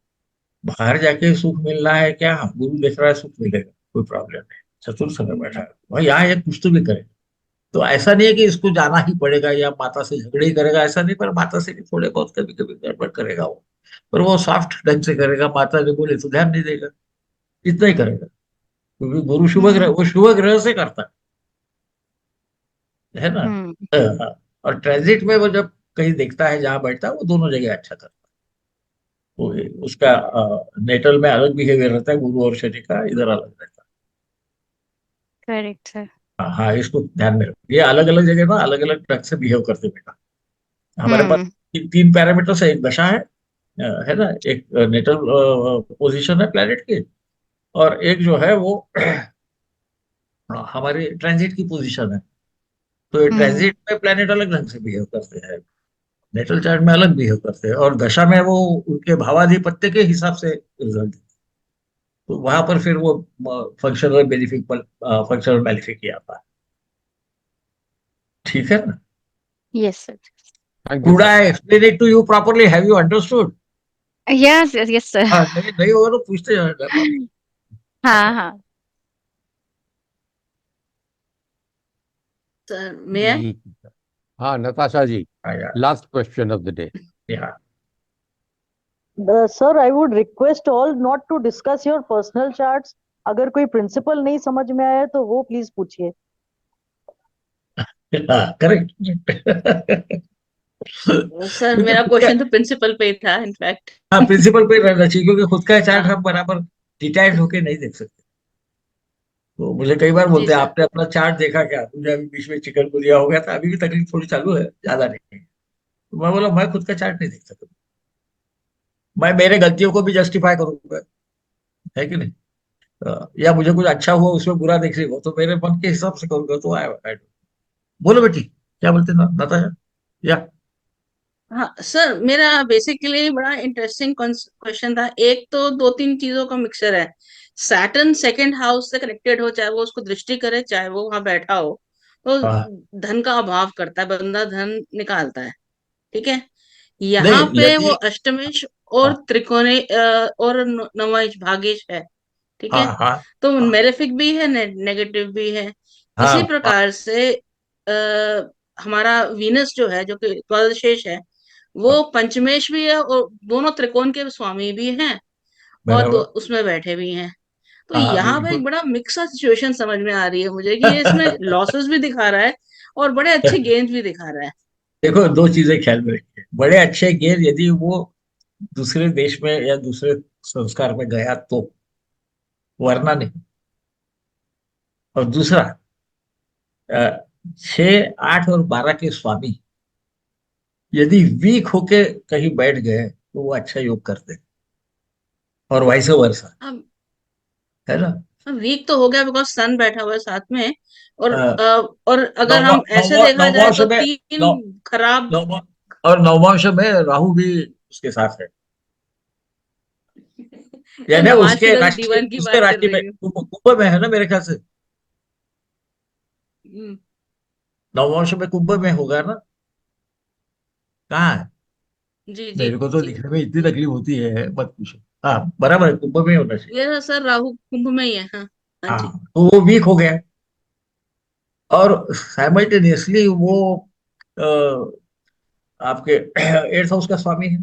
बाहर जाके सुख मिलना है क्या, गुरु देख रहा है सुख मिलेगा, कोई प्रॉब्लम नहीं, चतुर्थ समय बैठा है भाई, यहाँ ये कुछ तो भी करे। तो ऐसा नहीं है कि इसको जाना ही पड़ेगा या माता से झगड़े ही करेगा, ऐसा नहीं, पर माता से भी थोड़े बहुत कभी कभी गड़बड़ करेगा वो, पर वो सॉफ्ट ढंग से करेगा, माता ने बोले तो ध्यान नहीं देगा, इतना ही करेगा, क्योंकि गुरु शुभ ग्रह, हम्म वो शुभ ग्रह से करता है ना। हम्म हाँ, और ट्रांजिट में वो जब कहीं देखता है जहां बैठता है, वो दोनों जगह अच्छा करता है। वो उसका नेटल में अलग बिहेवियर रहता है, गुरु और शनि का इधर अलग रहता करेक्ट सर। है। हाँ हाँ, इसको ध्यान में रखो, ये अलग अलग जगह ना अलग अलग ढंग से बिहेव करते हैं बेटा। हमारे पास हम्म तीन पैरामीटर से एक दशा है ना, एक नेटल पोजीशन है प्लेनेट की, और एक जो है वो हमारी ट्रांजिट की पोजीशन है। तो ये ट्रांजिट में प्लेनेट अलग ढंग से बिहेव करते हैं, नेटल चार्ट में अलग बिहेव करते हैं, और दशा में वो उनके भावाधिपत्य के हिसाब से रिजल्ट। तो वहां पर फिर वो फंक्शनल बेनिफिक फंक्शनल बेनिफिक ही आता है। ठीक है ना? Yes, sir. Thank you Could sir. I explain it to you properly? Have you understood? Yes, yes, yes, sir. हाँ, नहीं नहीं होगा तो पूछते जाना। हाँ, हाँ. सर मैं हाँ नताशा जी, हाँ यार, last question of the day. यार Sir, I would request all not to discuss your personal charts. अगर कोई प्रिंसिपल नहीं समझ में आया तो वो प्लीज पूछिए. करेक्ट। सर मेरा क्वेश्चन तो प्रिंसिपल पे ही था इनफैक्ट. हाँ, प्रिंसिपल पे रहना चाहिए, क्योंकि खुद का चार्ट हाँ हम बराबर डिटैच होके नहीं देख सकते। तो मुझे कई बार जी बोलते हैं, सर. आपने अपना चार्ट देखा क्या? मुझे अभी बीच में चिकनगुनिया हो गया था, अभी भी तकलीफ थोड़ी चालू है, ज्यादा नहीं। तो मैं बोला, मैं खुद का चार्ट नहीं देख सकता, मैं मेरे गलतियों को भी जस्टिफाई करूंगा, है कि नहीं? या मुझे कुछ अच्छा हुआ उसमें बुरा देख रही हो तो मेरे मन के हिसाब से करूंगा, तो आई बोलो बेटी, क्या बोलते ना नताशा? या हाँ सर मेरा बेसिकली बड़ा इंटरेस्टिंग क्वेश्चन था. एक तो दो तीन चीजों का मिक्सचर है. सैटर्न सेकंड हाउस से कनेक्टेड हो, चाहे वो उसको दृष्टि करे चाहे वो वहां बैठा हो, तो हाँ, धन का अभाव करता है, बंदा धन निकालता है. ठीक है. नहीं यहाँ पे वो यदि अष्टमेश और हाँ त्रिकोणे और नवमेश भागेश है. ठीक हाँ है. हाँ तो हाँ मेलेफिक भी है, नेगेटिव भी है. इसी हाँ हाँ, प्रकार से हमारा वीनस जो है, जो कि द्वादशेष है, वो पंचमेश भी है और दोनों त्रिकोण के स्वामी भी हैं, और बराबर। उसमें बैठे भी हैं. तो हाँ यहाँ पे एक बिल्कुल। बड़ा मिक्सा सिचुएशन समझ में आ रही है मुझे कि ये इसमें लॉसेस भी दिखा रहा है और बड़े अच्छे गेन्स भी दिखा रहा है. देखो, दो चीजें ख्याल में रखिए, बड़े अच्छे गेर यदि वो दूसरे देश में या दूसरे संस्कार में गया तो, वरना नहीं। और दूसरा, 6, 8 और 12 के स्वामी यदि वीक होके कहीं बैठ गए तो वो अच्छा योग करते हैं, और वाइस वर्सा, अब है ना? वीक तो हो गया बिकॉज सन बैठा हुआ है साथ में. और अ, और अगर नवमा हम ऐसे नवमा देखा जाए नवमांश तो में तीन नौ खराब. नवमा और नवमांश में राहु भी उसके साथ है, तो यानी नवाज की उसके तो राशि, D1 की उसके बात कर राशि में रही हूँ. कुंभ में है ना, मेरे ख्याल से हम्म, नवमांश में कुंभ में होगा ना? कहाँ है? जी जी मेरे को तो जी दिखने में इतनी जी. तकलीफ होती है, मत पूछो। हाँ बराबर है, कुंभ में ही होना चाहिए। ये सर राहु कुंभ में ही है. हाँ हाँ हाँ, जी. तो वो वीक हो गया, और साइमल्टेनियसली वो अ, आपके 8th हाउस का स्वामी है,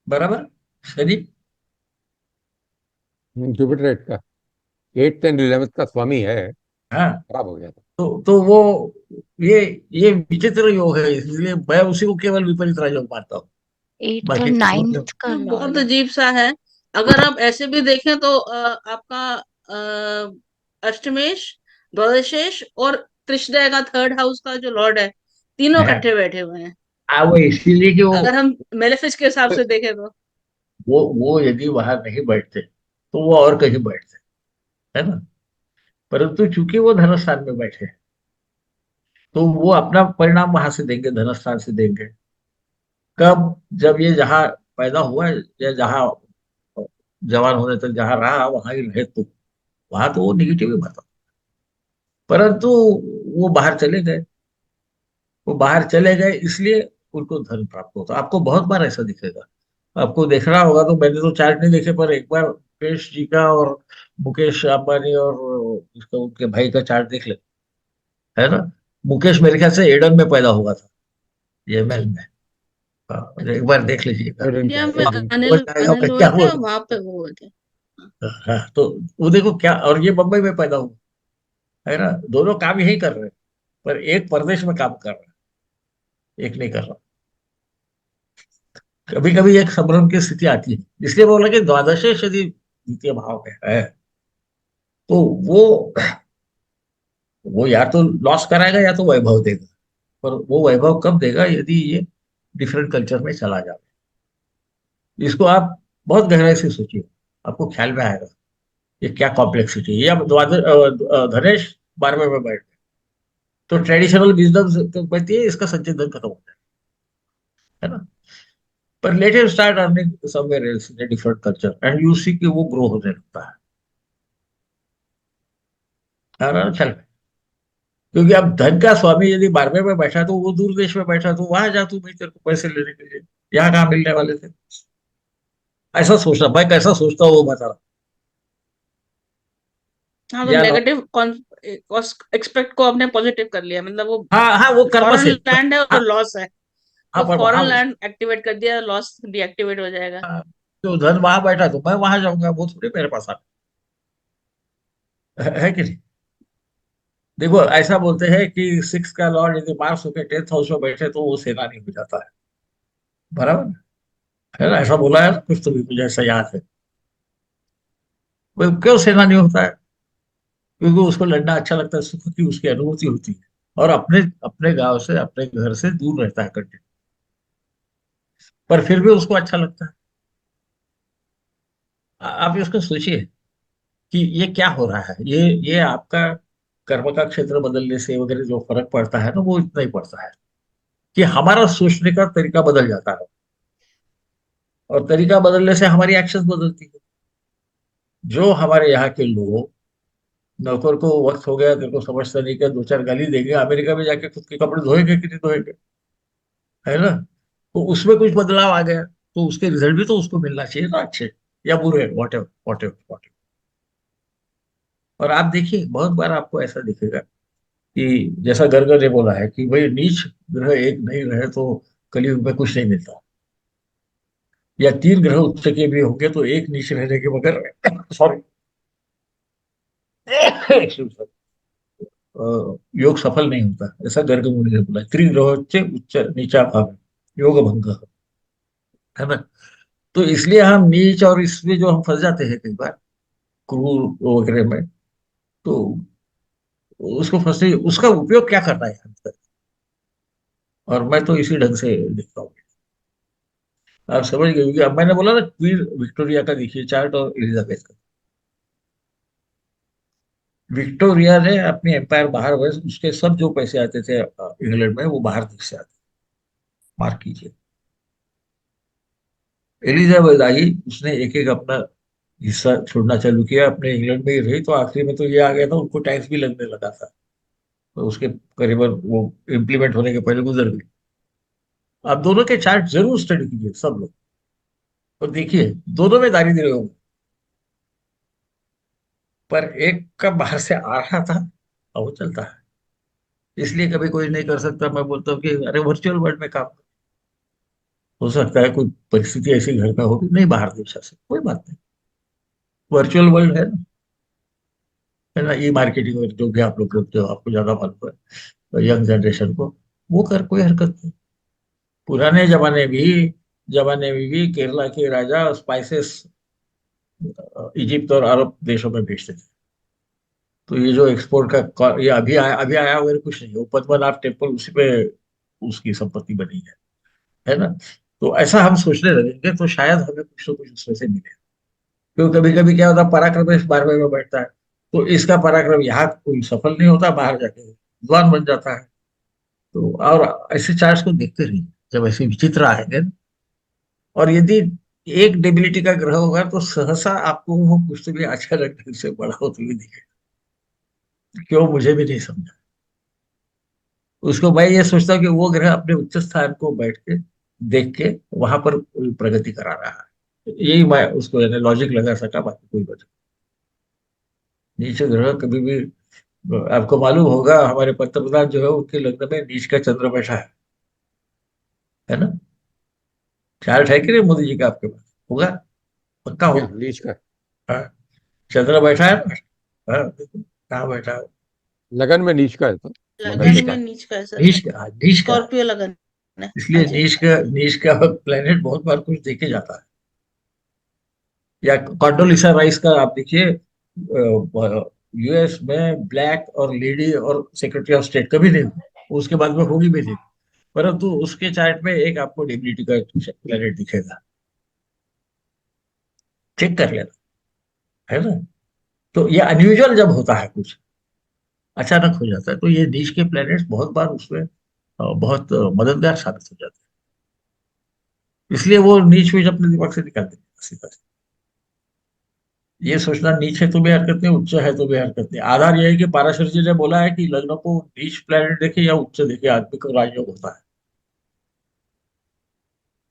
बराबर, शनि। जुपिटर एट का 8th एंड 11th का स्वामी है, हाँ, खराब हो गया था। तो वो ये ये विचित्र योग है, इसलिए मैं उसी को केवल विपरीत राजयोग मानता हूँ। 8th और बाकी सब लोग 9th का बहुत लॉर्ड है. अजीब सा है. अगर आप ऐसे भी देखें तो आपका अष्टमेश, द्वादशेश और त्रिशदय का थर्ड हाउस का जो लॉर्ड है, तीनों हैं, इकट्ठे बैठे हुए हैं. वो इसीलिए कि अगर हम मेलेफिस के हिसाब से देखें तो. वो यदि वहां नहीं बैठते तो वो और कहीं बैठते, है ना? परंतु चूंकि वो धनस्थान में बैठे हैं, तो वो अपना परिणाम वहां से देंगे, धनस्थान से देंगे। कब? जब ये जहाँ पैदा हुआ है, या जहाँ जवान होने तक जहाँ रहा वहां ही रहे, तो वहां तो वो निगेटिव ही बता। परंतु वो बाहर चले गए, वो बाहर चले गए इसलिए उनको धन प्राप्त होता। आपको बहुत बार ऐसा दिखेगा, आपको देखना होगा, तो मैंने तो चार्ट नहीं देखे, पर एक बार मुकेश जी का और मुकेश अंबानी और उसका उनके भाई का चार्ट देख ले, है ना? मुकेश मेरे ख्याल से एडन में पैदा हुआ था, ये महल में। हाँ, एक बार देख लीजिएगा, एडेन इंडिया का में तो एडेन आपको समझ अनिल में आएगा अनिल हुए क्या थे हुआ और था। वहां पे वो हुए थे. हाँ, तो वो देखो क्या, और ये मुंबई में पैदा हुआ, है ना? दोनों काम यही कर रहे हैं, पर एक परदेश में काम कर रहा है, एक नहीं कर रहा। कभी कभी एक संभ्रम की स्थिति आती है, इसलिए बोला कि द्वादशेष यदि द्वितीय भाव में है तो वो या तो लॉस कराएगा या तो वैभव देगा। पर वो वैभव कब देगा, यदि ये डिफरेंट कल्चर में चला जाए। इसको आप बहुत गहराई से सोचिए, आपको ख्याल में आएगा ये क्या कॉम्प्लेक्सिटी है। ये अब धनेश 12वें में बैठ गए तो ट्रेडिशनल बिजनेस कहती है इसका संचय धन खत्म हो जाए, है ना। पर let him start earning somewhere else in a different culture and you see कि वो ग्रो होने लगता है ना ख्याल में। क्योंकि अब धन का स्वामी यदि 12वें में बैठा तो वो दूर देश में बैठा, तो वहां जा तू भाई, तेरे को पैसे लेने के लिए यहाँ कहाँ मिलने वाले थे। ऐसा सोचना, मैं कैसा सोचता हूँ वो बता रहा हाँ, तो या नेगेटिव एक्सपेक्ट को आपने पॉजिटिव कर लिया, मतलब वो हाँ हाँ, वो कर्म फॉरेन से। लैंड है हाँ और लॉस है, हाँ, तो पर फॉरेन वहां लैंड एक्टिवेट कर दिया, लॉस डीएक्टिवेट हो जाएगा। जो धन वहां बैठा तो मैं वहां जाऊंगा, वो थोड़ी मेरे पास आ है कि नहीं। देखो ऐसा बोलते हैं कि सिक्स का लॉर्ड यदि मार्स होकर 10th हाउस में बैठे तो वो सेनानी हो जाता है, बराबर है ना। ऐसा बोला है ना कुछ, तो भी मुझे ऐसा याद है। वो क्यों सेनानी होता है? क्योंकि उसको लड़ना अच्छा लगता है, सुख की उसकी अनुभूति होती है, और अपने अपने गांव से अपने घर से दूर रहता है कंटिन्यू, पर फिर भी उसको अच्छा लगता है। आप इसको सोचिए कि ये क्या हो रहा है। ये आपका कर्म का क्षेत्र बदलने से वगैरह जो फर्क पड़ता है ना, वो इतना ही पड़ता है कि हमारा सोचने का तरीका बदल जाता है, और तरीका बदलने से हमारी एक्शंस बदलती है। जो हमारे यहाँ के लोग नौकर को वक्त हो गया, तेरे को समझता नहीं, क्या दो चार गाली देंगे, अमेरिका में जाके खुद के कपड़े धोएंगे कि नहीं धोएंगे, है ना। तो उसमें कुछ बदलाव आ गया, तो उसके रिजल्ट भी तो उसको मिलना चाहिए ना, अच्छे या बुरे, what ever what ever what ever. और आप देखिए बहुत बार आपको ऐसा दिखेगा कि जैसा गर्ग ने बोला है कि भाई नीच ग्रह एक नहीं रहे तो कलयुग में कुछ नहीं मिलता, या तीन ग्रह उच्च के भी होंगे तो एक नीच रहने के बगैर सॉरी योग सफल नहीं होता, ऐसा गर्ग मुनि ने बोला। त्रिग्रहोच्च उच्च नीचा भाव योग भंग, है ना। तो इसलिए हम नीच और इसमें जो हम फंस जाते हैं कई बार क्रूर वगैरह में, तो उसको फंसने उसका उपयोग क्या करना है हम तक। और मैं तो इसी ढंग से देखता हूँ। आप समझ गए, क्योंकि अब मैंने बोला ना क्वीन विक्टोरिया का देखिए चार्ट और एलिजाबेथ का। विक्टोरिया ने अपनी एम्पायर बाहर, वैसे उसके सब जो पैसे आते थे इंग्लैंड में वो बाहर देश से आते, मार्क कीजिए। एलिजाबेथ आई, उसने एक एक अपना हिस्सा छोड़ना चालू किया, अपने इंग्लैंड में ही रही, तो आखिरी में तो ये आ गया था उनको टैक्स भी लगने लगा था, तो उसके करीबन वो इम्प्लीमेंट होने के पहले गुजर गई। आप दोनों के चार्ट जरूर स्टडी कीजिए सब लोग, और देखिए दोनों में दारिद्र्य होगा, पर एक का बाहर से आ रहा था और वो चलता है। इसलिए कभी कोई नहीं कर सकता, मैं बोलता हूँ कि अरे वर्चुअल वर्ल्ड में काम हो सकता है, कोई परिस्थिति ऐसी घर में होगी नहीं बाहर देश से, कोई बात नहीं, वर्चुअल वर्ल्ड है ना। ई मार्केटिंग जो भी आप लोग करते हो, आपको ज्यादा मालूम है यंग जनरेशन को, वो कर कोई हरकत नहीं। पुराने जमाने में भी केरला के राजा स्पाइसेस इजिप्त और अरब देशों में भेजते थे। तो ये जो एक्सपोर्ट का ये अभी आया वगैरह कुछ नहीं, वो पद्मनाभ टेम्पल उसी पे उसकी संपत्ति बनी है ना। तो ऐसा हम सोचने लगेंगे तो शायद हमें कुछ ना कुछ उसमें से मिले। क्योंकि कभी कभी क्या होता है, पराक्रम 12वें में बैठता है, तो इसका पराक्रम यहाँ कोई सफल नहीं होता, बाहर जाके विद्वान बन जाता है। तो और ऐसे चार्ट्स को देखते रहिए, जब ऐसे विचित्र आएंगे ना, और यदि एक डेबिलिटी का ग्रह होगा तो सहसा आपको वो कुछ तो भी अचानक ढंग से बड़ा होते हुए दिखेगा। क्यों, मुझे भी नहीं समझा। उसको मैं ये सोचता हूँ कि वो ग्रह अपने उच्च स्थान को बैठ के देख के वहां पर प्रगति करा रहा है, यही मैं उसको यानी लॉजिक लगा सका, बाकी कोई वजह। नीचे ग्रह कभी भी, आपको मालूम होगा हमारे पंतप्रधान जो है उनके लग्न में नीच का चंद्र बैठा है ना। चार्ट है कि नहीं मोदी जी का आपके पास? होगा, पक्का क्या होगा। लीच का? हाँ, चंद्र बैठा है ना। हाँ, देखो कहाँ बैठा है। लगन में नीच का है तो मगर नीच लगन का, में नीच का है सर, नीच का, नीच का। स्कॉर्पियो लगन है। हाँ इसलिए जी। नीच का प्लेनेट बहुत बार कुछ देखे जाता है। या कॉन्डोलिसा राइस का आप देखिए, यूएस में ब्लैक और लेडी और सेक्रेटरी ऑफ स्टेट कभी नहीं हुई। उसके बाद में होगी भी नहीं, परंतु उसके चार्ट में एक आपको डिग्निटी का प्लेनेट दिखेगा, चेक कर लेना, है ना। तो ये अनयूजुअल जब होता है, कुछ अचानक हो जाता है, तो ये नीच के प्लैनेट्स बहुत बार उसमें बहुत मददगार साबित हो जाते हैं। इसलिए वो नीच में अपने दिमाग से निकाल देते सीधा से। ये सोचना नीच है तो भी हरकत नहीं, उच्च है तो भी हरकत नहीं। आधार यह है कि पाराशर जी ने बोला है कि लग्न को नीच प्लैनेट देखे या उच्च देखे, आदमी को राजयोग होता है।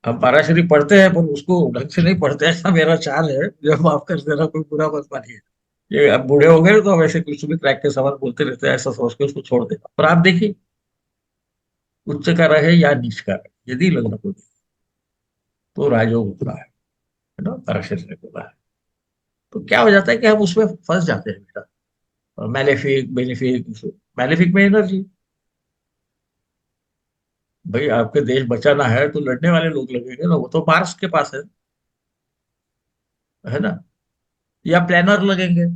हम पाराशरी पढ़ते हैं पर उसको ढंग से नहीं पढ़ते, ऐसा मेरा चाल है, जो माफ कर देना, कोई बुरा मत मानिए। ये अब बूढ़े हो गए तो वैसे कुछ भी क्रैक के सवाल बोलते रहते हैं, ऐसा सोच के उसको छोड़ देना। पर आप देखिए, उच्च का रहे या नीच का रहे, यदि लग्न को देखे तो राजयोग होता है ना, पराशर ने बोला है। तो क्या हो जाता है कि हम उसमें फंस जाते हैं बेटा, मैलेफिक बेनिफिक। मैलेफिक में एनर्जी, भाई आपके देश बचाना है तो लड़ने वाले लोग लगेंगे ना, वो तो मार्स के पास है ना। या प्लानर लगेंगे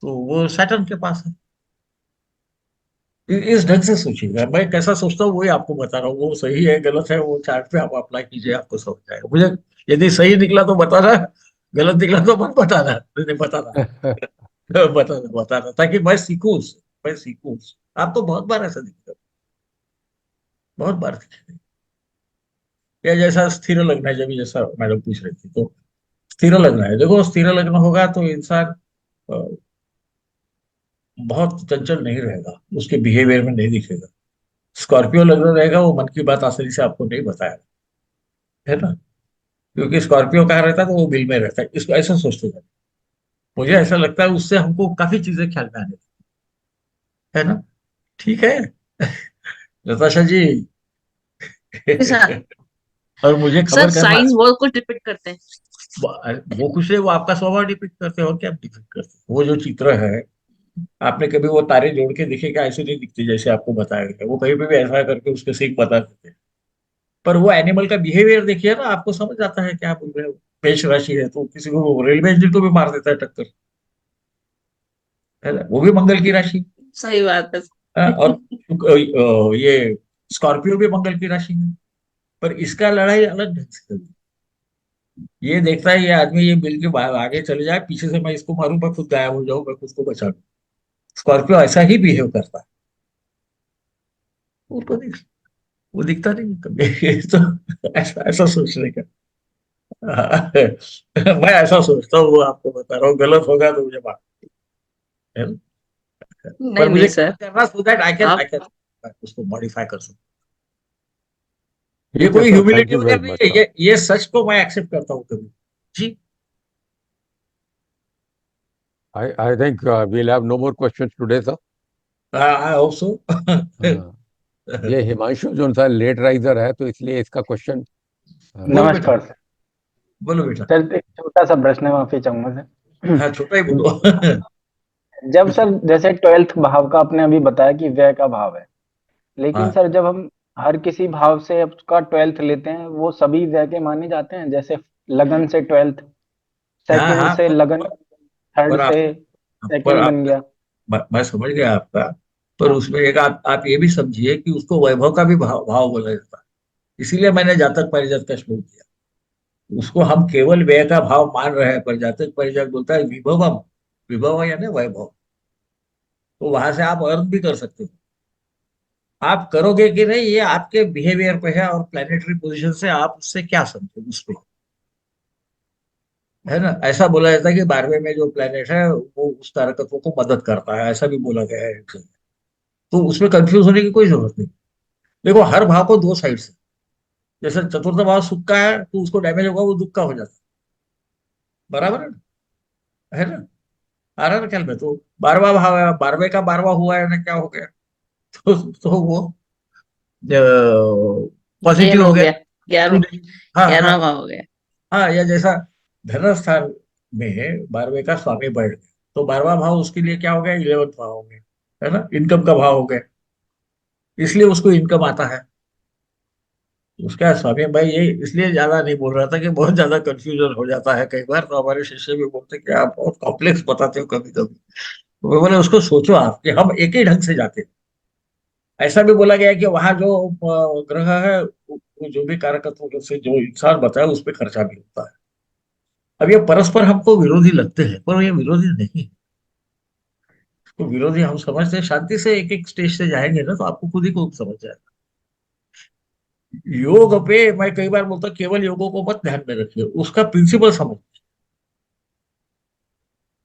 तो वो सैटर्न के पास है। इस ढंग से सोचिएगा, मैं कैसा सोचता हूँ वही आपको बता रहा हूँ। वो सही है गलत है वो चार्ट पे आप अप्लाई कीजिए, आपको समझ जाएगा। मुझे यदि सही निकला तो बताना, गलत निकला तो मत बताना, नहीं बताना। बताना बताना, ताकि मैं सीखूं उससे, मैं सीखूं उससे। आप तो बहुत बार ऐसा दिखता है, बहुत बार दिखेगा। या जैसा स्थिर लग्न है, जब जैसा मैडम पूछ रही थी, तो स्थिर लग्न है, देखो स्थिर लग्न होगा तो इंसान अ, बहुत चंचल नहीं रहेगा, उसके बिहेवियर में नहीं दिखेगा। स्कॉर्पियो लग्न रहेगा, वो मन की बात आसानी से आपको नहीं बताएगा, है ना। क्योंकि स्कॉर्पियो कहाँ रहता है, तो वो बिल में रहता है, इसको ऐसा सोचते हैं। मुझे ऐसा लगता है उससे हमको काफी चीजें ख्याल में आने लगती है ना। ठीक है नताशा जी। सर और मुझे सर खबर करना, साइंस बहुत कुछ डिपिक्ट करते हैं। वो कुछ है, वो आपका स्वभाव डिपिक्ट करते हैं, और क्या डिपिक्ट करते हैं। वो जो चित्र है, आपने कभी वो तारे जोड़ के दिखे क्या? ऐसे नहीं दिखते जैसे आपको बताया गया, वो कहीं पे भी ऐसा करके उसके सीख बता देते हैं। पर वो एनिमल का बिहेवियर देखिए ना, आपको समझ आता है क्या बोल रहे हो। मेष राशि है तो किसी को रेलवे इंजन को भी मार देता है टक्कर, है ना? वो भी मंगल की राशि। सही बात है। और ये स्कॉर्पियो भी मंगल की राशि है। पर इसका लड़ाई अलग ढंग से चलती है। ये देखता है ये आदमी ये मिल के आगे चले जाए, पीछे से मैं इसको मारूं, मैं खुद गायब हो जाऊं, मैं खुद को बचा लूं। स्कॉर्पियो ऐसा ही बिहेव करता है। वो दिख, वो दिखता नहीं कभी। तो ऐसा ऐसा सोचने का। मैं ऐसा सोचता हूँ, वो आपको बता रहा हूँ, गलत होगा तो मुझे माफ, है ना? नहीं पर मुझे नहीं खबर सर, करना सो दैट आई आप कैन उसको मॉडिफाई कर सकूं। ये ठीक है कोई सर, थैंक ह्यूमिलिटी यू वगैरह वेरी नहीं मच है, सर। ये सच को मैं एक्सेप्ट करता हूँ कभी। जी। I think we'll have no more questions today sir. I hope so. ये हिमांशु जो सा लेट राइजर है तो इसलिए इसका क्वेश्चन बोलो बेटा, नमस्कार सर। बोलो बेटा। सर एक छोटा सा प्रश्न है, माफी चाहूंगा सर। हाँ, छोटा ही बोलो। जब सर जैसे 12th भाव का आपने अभी बताया कि व्यय का भाव है, लेकिन हाँ सर जब हम हर किसी भाव से उसका 12th लेते हैं वो सभी व्यय के माने जाते हैं, जैसे लगन से 12th, हाँ सेकंड हाँ, से लगन, थर्ड पर आप से पर सेकंड आप बन गया। मैं समझ गया आपका। पर हाँ उसमें एक आप ये भी समझिए कि उसको वैभव का भी भाव बोला जाता है। इसीलिए मैंने जातक परिजात का श्लोक दिया। उसको हम केवल व्यय का भाव मान रहे हैं, पर जातक परिजात बोलता है विभवम। विभव यानी वैभव। तो वहां से आप अर्न भी कर सकते हो। आप करोगे कि नहीं ये आपके बिहेवियर पे है, और प्लानिटरी पोजीशन से आप उससे क्या समझे उस पे, है ना। ऐसा बोला जाता है कि 12वें में जो प्लेनेट है वो उस तारकत्व को मदद करता है, ऐसा भी बोला गया है। तो उसमें कंफ्यूज होने की कोई जरूरत नहीं। देखो हर भाव को दो साइड से, जैसे चतुर्थ भाव सुख का है तो उसको डैमेज होगा, वो दुख का हो जाता है। बराबर है ना। आ रहा है ना ख्याल में। तो 12वां भाव है, 12वें का 12वां हुआ है ना, क्या हो गया? तो वो गेन पॉजिटिव हो हो गया। गया, ग्यारह, हाँ हाँ 11वां भाव हो गया। हाँ। या जैसा धनस्थान में 12वें का स्वामी बढ़ गया, तो 12वां भाव उसके लिए क्या हो गया? 11वां भाव हो गया, है ना, इनकम का भाव हो गया। इसलिए उसको इनकम आता है। उसका स्वामी भाई ये इसलिए ज्यादा नहीं बोल रहा था कि बहुत ज्यादा कंफ्यूजन हो जाता है कई बार, तो हमारे शिष्य भी बोलते कि आप बहुत कॉम्प्लेक्स बताते हो कभी कभी। तो मैं बोले उसको सोचो आप कि हम एक ही ढंग से जाते हैं। ऐसा भी बोला गया है कि वहां जो ग्रह है वो जो भी कारकत्व से जो इंसान बताया उस पर खर्चा भी होता है। अब ये परस्पर हमको विरोधी लगते हैं, पर ये विरोधी नहीं है। तो विरोधी हम समझते हैं, शांति से एक एक स्टेज से जाएंगे ना तो आपको खुद ही को समझ जाएगा। योग पे मैं कई बार बोलता हूं, केवल योगों को मत ध्यान में रखिए, उसका प्रिंसिपल समझ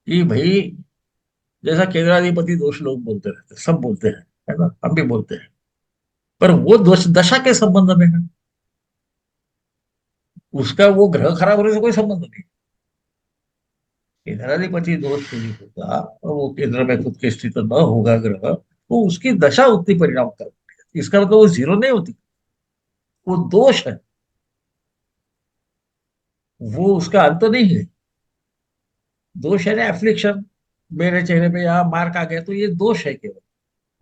कि भाई जैसा केंद्राधिपति दोष लोग बोलते रहते हैं, सब बोलते हैं, है ना, हम भी बोलते हैं, पर वो दोष दशा के संबंध में है, उसका वो ग्रह खराब होने से कोई संबंध नहीं। केंद्राधिपति दोष यदि होगा और वो केंद्र में खुद के स्थित न होगा ग्रह, तो उसकी दशा उतनी परिणाम कर, इसका मतलब वो जीरो नहीं होती, वो दोष है, वो उसका अंत नहीं है। दोष है ना एफ्लिक्शन, मेरे चेहरे पे यहाँ मार्क आ गया तो ये दोष है केवल,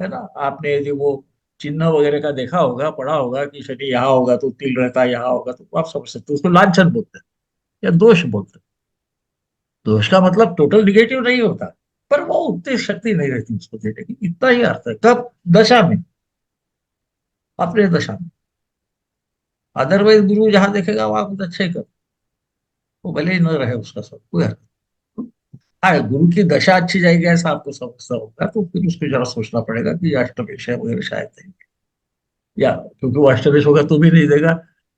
है ना। आपने यदि वो चिन्ह वगैरह का देखा होगा, पढ़ा होगा कि शनि यहाँ होगा तो तिल रहता है, यहाँ होगा तो आप समझ सकते हो, उसको लांछन बोलते हैं या दोष बोलते हैं। दोष का मतलब टोटल निगेटिव नहीं होता, पर वो उतनी शक्ति नहीं रहती उसको देने की, इतना ही अर्थ है। कब? दशा में, अपने दशा में। अदरवाइज गुरु जहां देखेगा वहां कुछ अच्छा ही कर, वो भले ही न रहे उसका सब कोई अर्थ नहीं। हाँ, गुरु की दशा अच्छी जाएगी ऐसा आपको समझता होगा तो फिर उसको जरा सोचना पड़ेगा कि अष्टमेश है वगैरह शायद नहीं, या क्योंकि वो अष्टमेश होगा तो भी नहीं देगा,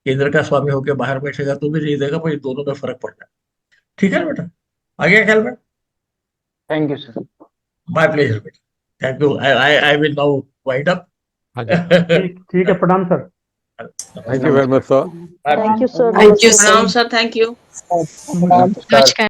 केंद्र का स्वामी होकर बाहर बैठेगा तो भी नहीं देगा, पर दोनों में फर्क पड़ता है। ठीक है ना बेटा, आ गया ख्याल में? Thank you sir. My pleasure बेटा, thank you. I will now wind up. हाँ जी, ठीक है, प्रणाम sir. Thank you very much sir. Thank you sir. प्रणाम सर, थैंक यू। नमस्कार। नमस्कार।